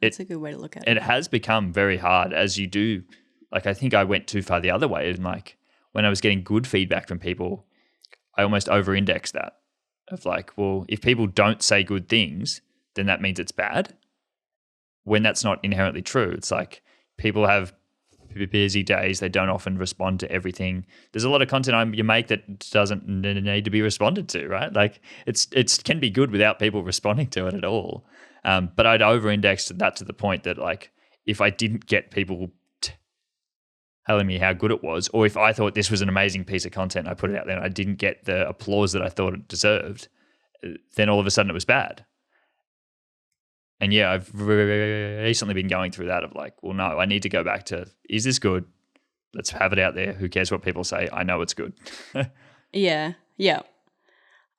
S2: it's a good way to look at it.
S1: It has become very hard as you do. Like, I think I went too far the other way. And like, when I was getting good feedback from people, I almost over-indexed that of like, well, if people don't say good things, then that means it's bad. When that's not inherently true. It's like people have busy days. They don't often respond to everything. There's a lot of content you make that doesn't need to be responded to, right? Like, it can be good without people responding to it at all. But I'd over-indexed that to the point that like, if I didn't get people telling me how good it was, or if I thought this was an amazing piece of content, I put it out there and I didn't get the applause that I thought it deserved, then all of a sudden it was bad. And yeah, I've recently been going through that of like, well, no, I need to go back to, is this good? Let's have it out there. Who cares what people say? I know it's good.
S2: Yeah.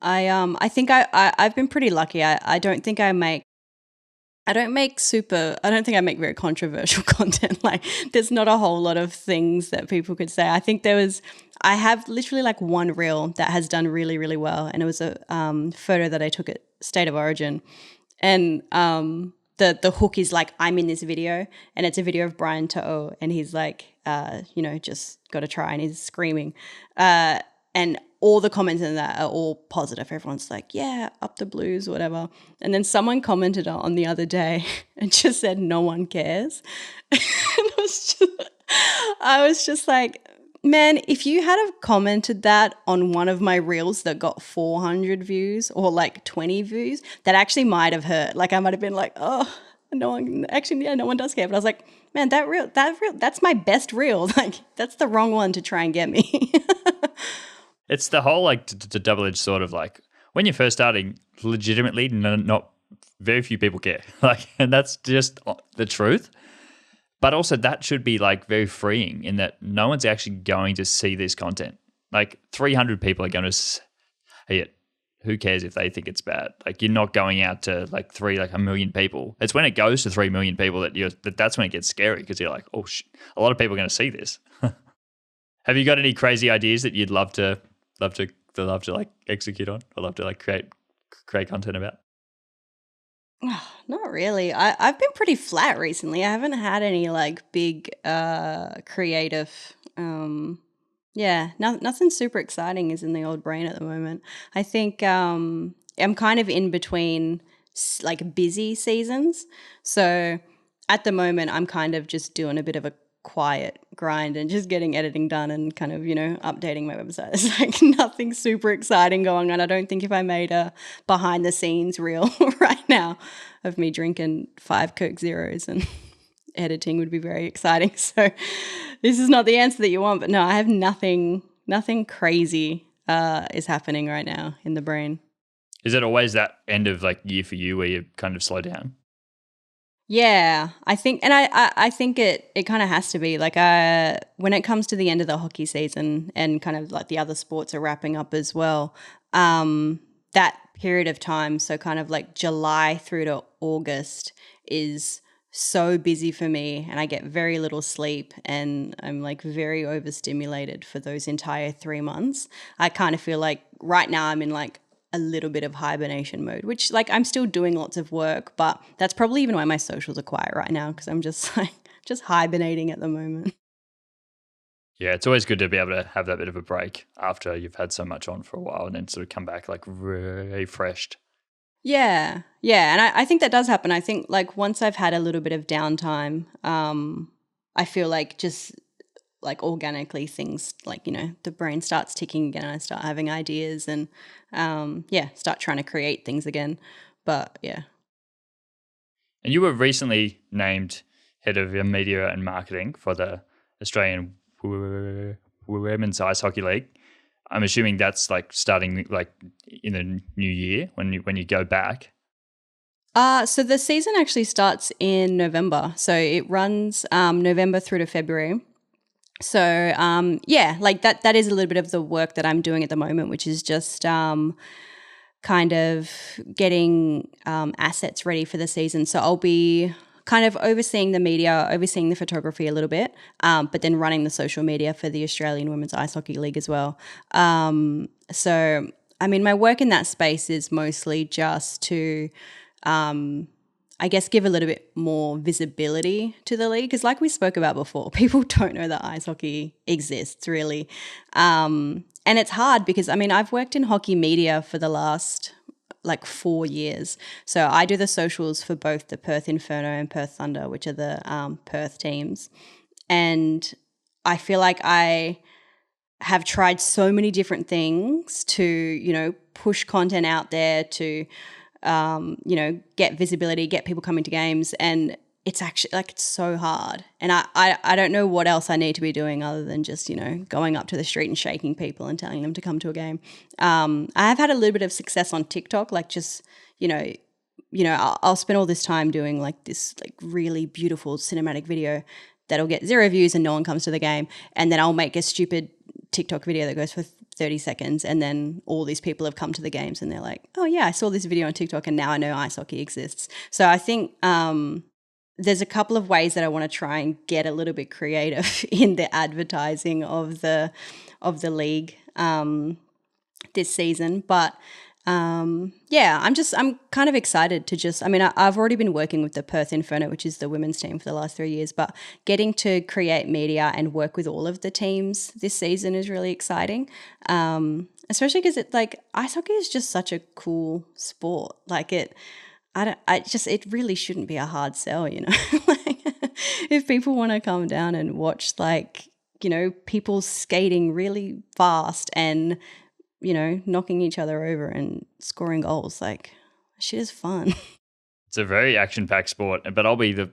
S2: I think I've been pretty lucky. I don't think I make very controversial content. Like, there's not a whole lot of things that people could say. I have literally like one reel that has done really, really well. And it was a photo that I took at State of Origin. And the hook is like, I'm in this video, and it's a video of Brian To'o, and he's like, just got to try, and he's screaming. And all the comments in that are all positive. Everyone's like, yeah, up the blues, whatever. And then someone commented on the other day and just said, no one cares. And I was just like, man, if you had have commented that on one of my reels that got 400 views or like 20 views, that actually might have hurt. Like, I might have been like, oh, no one does care. But I was like, man, that reel, that's my best reel. Like, that's the wrong one to try and get me.
S1: It's the whole like double-edged sword of like, when you're first starting, legitimately not very few people care. Like, and that's just the truth. But also that should be like very freeing in that no one's actually going to see this content. Like, 300 people are going to see it. Who cares if they think it's bad? Like, you're not going out to like 1 million people. It's when it goes to 3 million people that's when it gets scary, because you're like, oh shit, a lot of people are going to see this. Have you got any crazy ideas that you'd love to like execute on, or love to like create content about?
S2: Not really. I've been pretty flat recently. I haven't had any like big creative nothing super exciting is in the old brain at the moment. I think I'm kind of in between like busy seasons. So at the moment I'm kind of just doing a bit of a quiet grind and just getting editing done and kind of, updating my website. It's like nothing super exciting going on. I don't think if I made a behind the scenes reel right now of me drinking 5 Coke Zeros and editing would be very exciting. So this is not the answer that you want, but no, I have nothing crazy is happening right now in the brain.
S1: Is it always that end of like year for you where you kind of slow down?
S2: Yeah, I think, and I think it kind of has to be like when it comes to the end of the hockey season and kind of like the other sports are wrapping up as well. That period of time, so kind of like July through to August, is so busy for me, and I get very little sleep, and I'm like very overstimulated for those entire 3 months. I kind of feel like right now I'm in like a little bit of hibernation mode, which like I'm still doing lots of work, but that's probably even why my socials are quiet right now because I'm just like just hibernating at the moment.
S1: Yeah, it's always good to be able to have that bit of a break after you've had so much on for a while and then sort of come back like refreshed.
S2: Yeah, yeah, and I think that does happen. I think like once I've had a little bit of downtime, I feel like just like organically things like the brain starts ticking again. And I start having ideas and yeah, start trying to create things again. But yeah.
S1: And you were recently named head of media and marketing for the Australian Women's Ice Hockey League. I'm assuming that's like starting like in the new year when you go back.
S2: So the season actually starts in November. So it runs November through to February. So yeah, like that is a little bit of the work that I'm doing at the moment, which is just kind of getting assets ready for the season. So I'll be kind of overseeing the media, overseeing the photography a little bit, but then running the social media for the Australian Women's Ice Hockey League as well. So, I mean, my work in that space is mostly just to, I guess, give a little bit more visibility to the league. Because like we spoke about before, people don't know that ice hockey exists really. And it's hard because, I mean, I've worked in hockey media for the last like 4 years. So I do the socials for both the Perth Inferno and Perth Thunder, which are the Perth teams. And I feel like I have tried so many different things to, push content out there to, get visibility, get people coming to games. And it's actually like it's so hard. And I don't know what else I need to be doing other than just, going up to the street and shaking people and telling them to come to a game. I have had a little bit of success on TikTok, like just, I'll spend all this time doing like this like really beautiful cinematic video that'll get 0 views and no one comes to the game. And then I'll make a stupid TikTok video that goes for 30 seconds and then all these people have come to the games and they're like, oh yeah, I saw this video on TikTok and now I know ice hockey exists. So I think there's a couple of ways that I want to try and get a little bit creative in the advertising of the league this season. But yeah, I'm kind of excited to just, I mean, I've already been working with the Perth Inferno, which is the women's team for the last 3 years, but getting to create media and work with all of the teams this season is really exciting. Especially because it's like ice hockey is just such a cool sport. Like it really shouldn't be a hard sell, like if people want to come down and watch like, people skating really fast and knocking each other over and scoring goals. Like, shit is fun.
S1: It's a very action-packed sport, but I'll be the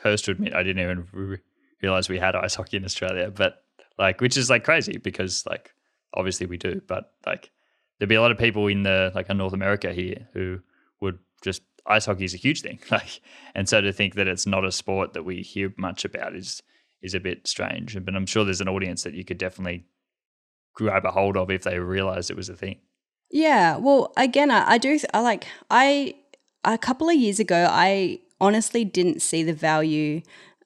S1: first to admit I didn't even realize we had ice hockey in Australia, but like, which is like crazy because like, obviously we do, but like there'd be a lot of people in North America here who would just, ice hockey is a huge thing. Like, and so to think that it's not a sport that we hear much about is a bit strange. But I'm sure there's an audience that you could definitely grab a hold of if they realized it was a thing.
S2: Yeah, well, again, a couple of years ago, I honestly didn't see the value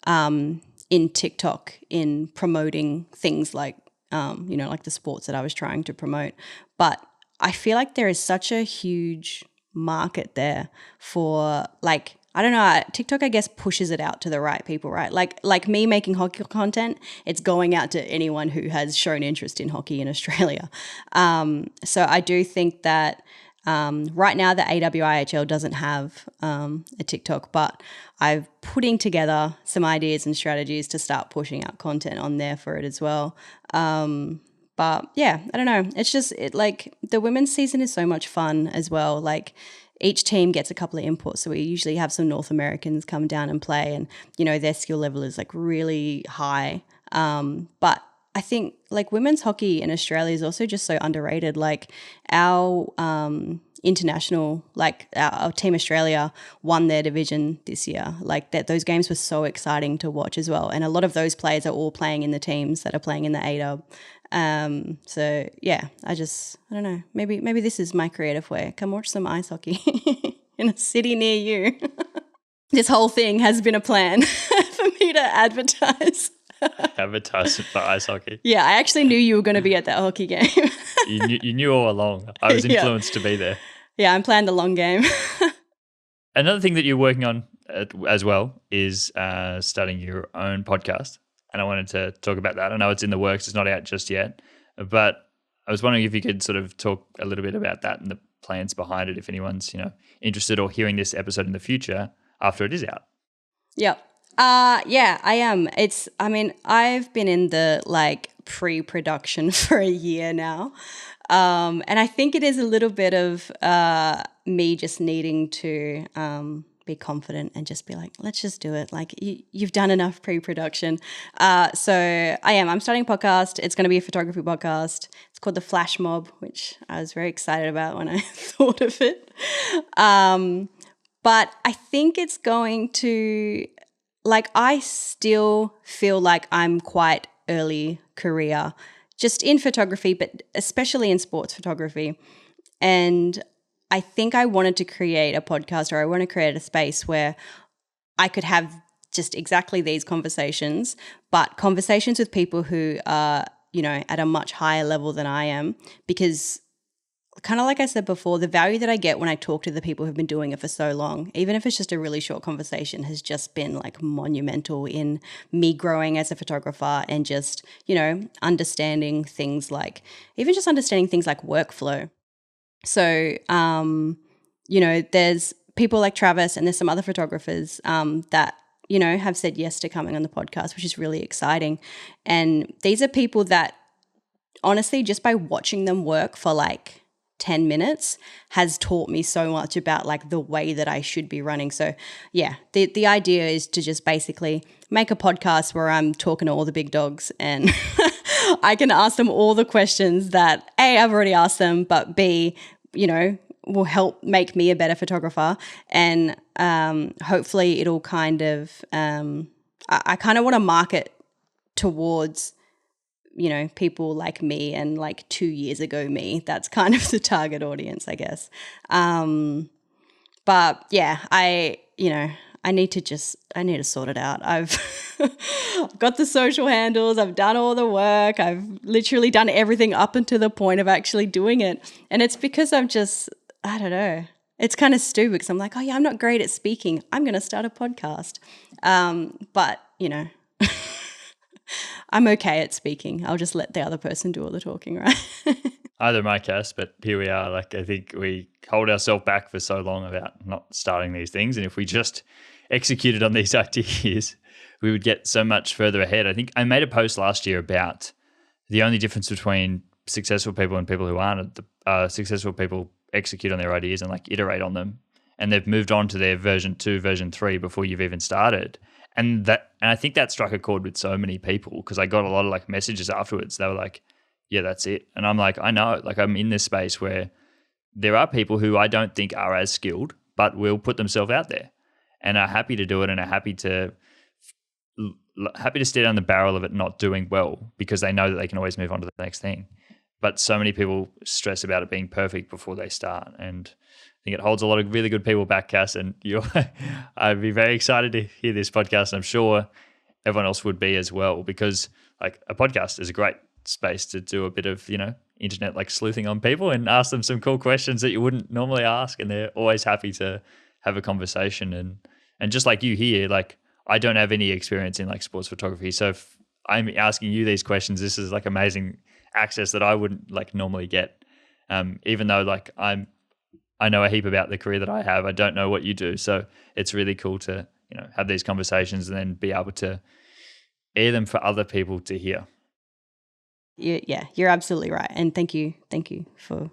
S2: in TikTok in promoting things like, like the sports that I was trying to promote. But I feel like there is such a huge market there for like, I don't know, TikTok, I guess, pushes it out to the right people, right? Like me making hockey content, it's going out to anyone who has shown interest in hockey in Australia. So I do think that right now the AWIHL doesn't have a TikTok, but I'm putting together some ideas and strategies to start pushing out content on there for it as well. But yeah, I don't know. It's just like the women's season is so much fun as well. Like each team gets a couple of inputs. So we usually have some North Americans come down and play and, their skill level is like really high. But I think like women's hockey in Australia is also just so underrated. Like our international, like our Team Australia won their division this year. Like those games were so exciting to watch as well. And a lot of those players are all playing in the teams that are playing in the A-Dub. So yeah, I don't know, maybe this is my creative way. Come watch some ice hockey in a city near you. This whole thing has been a plan for me to advertise.
S1: Advertisement for ice hockey.
S2: Yeah, I actually knew you were going to be at that hockey game.
S1: You knew all along. I was influenced to be there.
S2: Yeah, I'm playing the long game.
S1: Another thing that you're working on as well is starting your own podcast. And I wanted to talk about that. I know it's in the works. It's not out just yet. But I was wondering if you could sort of talk a little bit about that and the plans behind it if anyone's, interested or hearing this episode in the future after it is out.
S2: Yep. Yeah, I am. I've been in the pre-production for a year now. And I think it is a little bit of me just needing to be confident and just be like, let's just do it. Like you've done enough pre-production. So I'm starting a podcast. It's going to be a photography podcast. It's called The Flash Mob, which I was very excited about when I thought of it. But I think it's going to, I still feel like I'm quite early career just in photography, but especially in sports photography. And I think I wanted to create a podcast, or I want to create a space where I could have just exactly these conversations, but conversations with people who are, at a much higher level than I am, because kind of like I said before, the value that I get when I talk to the people who've been doing it for so long, even if it's just a really short conversation, has just been monumental in me growing as a photographer and just, understanding things understanding things like workflow. So, there's people like Travis and there's some other photographers that, have said yes to coming on the podcast, which is really exciting. And these are people that honestly, just by watching them work for 10 minutes has taught me so much about the way that I should be running. So yeah, the idea is to just basically make a podcast where I'm talking to all the big dogs and I can ask them all the questions that A, I've already asked them, but B, will help make me a better photographer. And hopefully it'll kind of, I kind of want to market towards people like me and 2 years ago me. That's kind of the target audience, I guess. But yeah, I need to sort it out. I've got the social handles. I've done all the work. I've literally done everything up until the point of actually doing it. And it's because I don't know. It's kind of stupid because I'm like, oh yeah, I'm not great at speaking. I'm going to start a podcast. But I'm okay at speaking. I'll just let the other person do all the talking, right?
S1: Either my Cass, but here we are. I think we hold ourselves back for so long about not starting these things. And if we just executed on these ideas, we would get so much further ahead. I think I made a post last year about the only difference between successful people and people who aren't. Successful people execute on their ideas and iterate on them. And they've moved on to their version 2, version 3 before you've even started. And I think that struck a chord with so many people because I got a lot of messages afterwards. They were like, yeah, that's it. And I'm like, I know, I'm in this space where there are people who I don't think are as skilled, but will put themselves out there and are happy to do it and are happy to stare down the barrel of it not doing well because they know that they can always move on to the next thing. But so many people stress about it being perfect before they start. And I think it holds a lot of really good people back, Cass, and I'd be very excited to hear this podcast. And I'm sure everyone else would be as well, because a podcast is a great space to do a bit of, internet sleuthing on people and ask them some cool questions that you wouldn't normally ask. And they're always happy to have a conversation. And just like you here, I don't have any experience in sports photography. So if I'm asking you these questions, this is amazing access that I wouldn't normally get. Even though I know a heap about the career that I have. I don't know what you do. So it's really cool to, have these conversations and then be able to air them for other people to hear.
S2: Yeah, you're absolutely right. And thank you for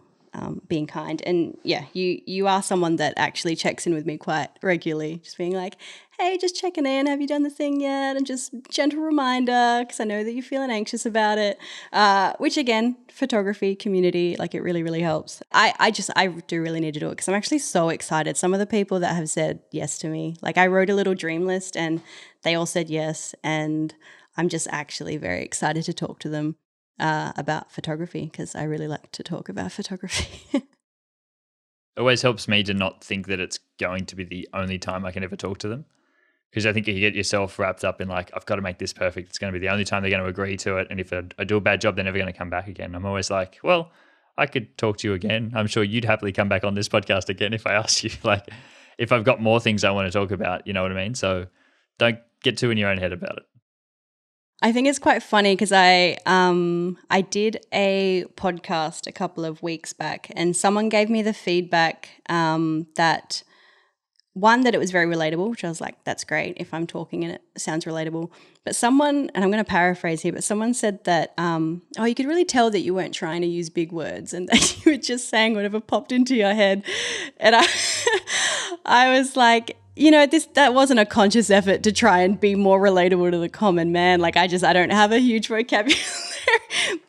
S2: being kind. And yeah, you are someone that actually checks in with me quite regularly, just being like, hey, just checking in. Have you done the thing yet? And just gentle reminder, because I know that you're feeling anxious about it, which again, photography community, like it really, really helps. I do really need to do it because I'm actually so excited. Some of the people that have said yes to me, like I wrote a little dream list and they all said yes. And I'm just actually very excited to talk to them about photography because I really like to talk about photography.
S1: It always helps me to not think that it's going to be the only time I can ever talk to them. Because I think you get yourself wrapped up in like, I've got to make this perfect. It's going to be the only time they're going to agree to it. And if I do a bad job, they're never going to come back again. I'm always like, well, I could talk to you again. I'm sure you'd happily come back on this podcast again if I asked you. Like, if I've got more things I want to talk about, you know what I mean? So don't get too in your own head about it.
S2: I think it's quite funny because I did a podcast a couple of weeks back and someone gave me the feedback that it was very relatable, which I was like, that's great if I'm talking and it sounds relatable. But someone, and I'm going to paraphrase here, but someone said that, you could really tell that you weren't trying to use big words and that you were just saying whatever popped into your head. And I was like, that wasn't a conscious effort to try and be more relatable to the common man. Like I don't have a huge vocabulary.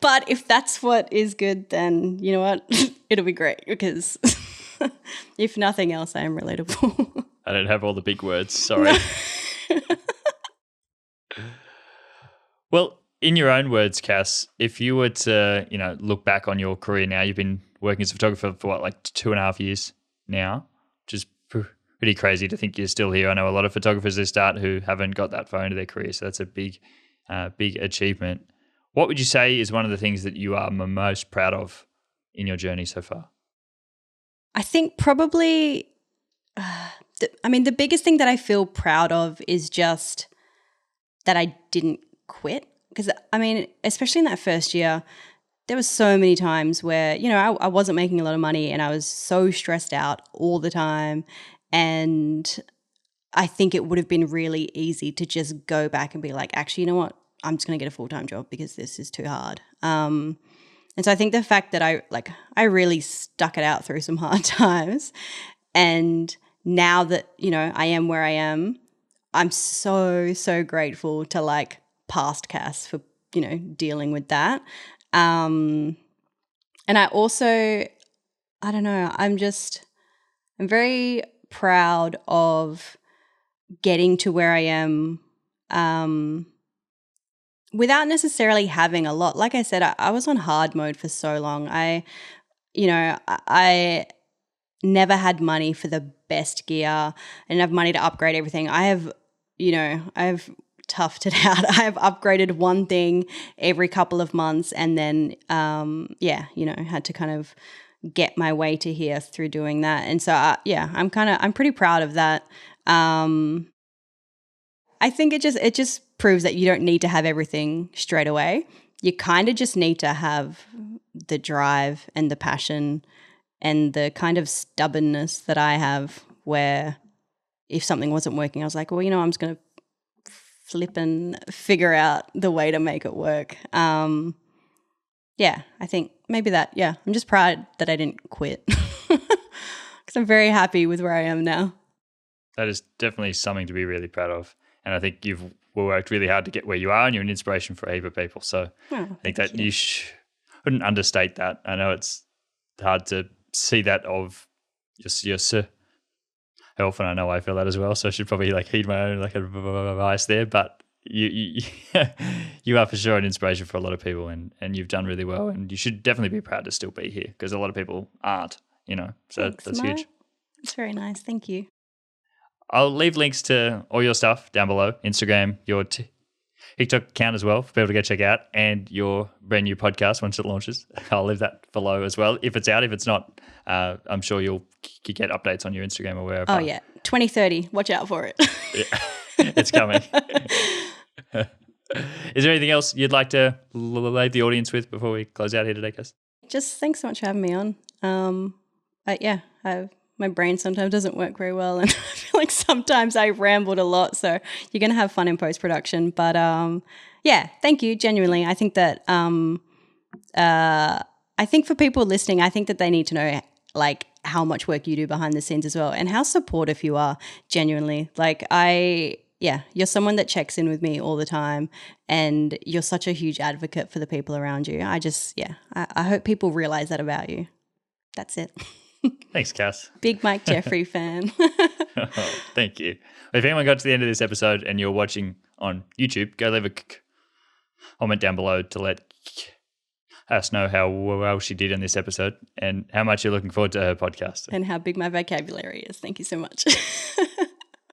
S2: But if that's what is good, then you know what? It'll be great because if nothing else, I am relatable.
S1: I don't have all the big words. Sorry. Well, in your own words, Cass, if you were to, look back on your career now, you've been working as a photographer for what, like 2.5 years now, which is pretty crazy to think you're still here. I know a lot of photographers that start who haven't got that far into their career, so that's a big achievement. What would you say is one of the things that you are most proud of in your journey so far?
S2: I think probably, the biggest thing that I feel proud of is just that I didn't quit. Because, especially in that first year, there was so many times where, I wasn't making a lot of money and I was so stressed out all the time. And I think it would have been really easy to just go back and be like, actually, you know what? I'm just going to get a full-time job because this is too hard. And so I think the fact that I really stuck it out through some hard times, and now that, I am where I am, I'm so, so grateful to past Cass for, dealing with that. And I also, I don't know, I'm very proud of getting to where I am without necessarily having a lot. Like I said, I was on hard mode for so long. I never had money for the best gear. I didn't have money to upgrade everything. I've toughed it out. I've upgraded one thing every couple of months and then, had to kind of get my way to here through doing that. And so, I'm pretty proud of that. I think it just proves that you don't need to have everything straight away. You kind of just need to have the drive and the passion and the kind of stubbornness that I have, where if something wasn't working, I was like, well, I'm just going to flip and figure out the way to make it work. I think maybe that, I'm just proud that I didn't quit because I'm very happy with where I am now.
S1: That is definitely something to be really proud of. And I think you've worked really hard to get where you are, and you're an inspiration for a heap of people. So I think that you shouldn't understate that. I know it's hard to see that of yourself, and I know I feel that as well. So I should probably heed my own advice there. But you you are for sure an inspiration for a lot of people, and you've done really well. And you should definitely be proud to still be here because a lot of people aren't. So
S2: Thanks,
S1: that's
S2: Mo.
S1: huge.
S2: It's very nice. Thank you.
S1: I'll leave links to all your stuff down below, Instagram, your TikTok account as well for people to go check out, and your brand new podcast once it launches. I'll leave that below as well. If it's out, if it's not, I'm sure you'll get updates on your Instagram or wherever.
S2: Oh, yeah. 2030. Watch out for it.
S1: Yeah, it's coming. Is there anything else you'd like to leave the audience with before we close out here today, Cass?
S2: Just thanks so much for having me on. My brain sometimes doesn't work very well, and I feel like sometimes I rambled a lot, so you're going to have fun in post-production. But thank you, genuinely. I think that I think for people listening, I think that they need to know like how much work you do behind the scenes as well and how supportive you are genuinely. Like you're someone that checks in with me all the time and you're such a huge advocate for the people around you. I hope people realize that about you. That's it.
S1: Thanks, Cass.
S2: Big Mike Jeffrey fan.
S1: Thank you. If anyone got to the end of this episode and you're watching on YouTube, go leave a comment down below to let us know how well she did in this episode and how much you're looking forward to her podcast.
S2: And how big my vocabulary is. Thank you so much.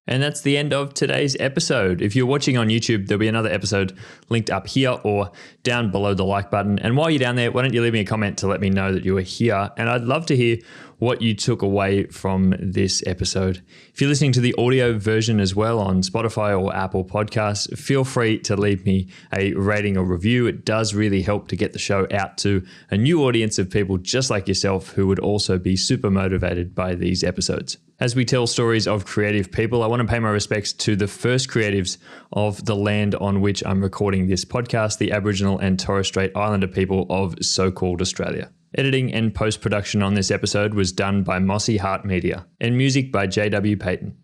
S3: And that's the end of today's episode. If you're watching on YouTube, there'll be another episode linked up here or down below the like button. And while you're down there, why don't you leave me a comment to let me know that you were here? And I'd love to hear what you took away from this episode. If you're listening to the audio version as well on Spotify or Apple Podcasts, feel free to leave me a rating or review. It does really help to get the show out to a new audience of people just like yourself who would also be super motivated by these episodes. As we tell stories of creative people, I want to pay my respects to the first creatives of the land on which I'm recording this podcast, the Aboriginal and Torres Strait Islander people of so-called Australia. Editing and post-production on this episode was done by Mossy Heart Media, and music by JW Payton.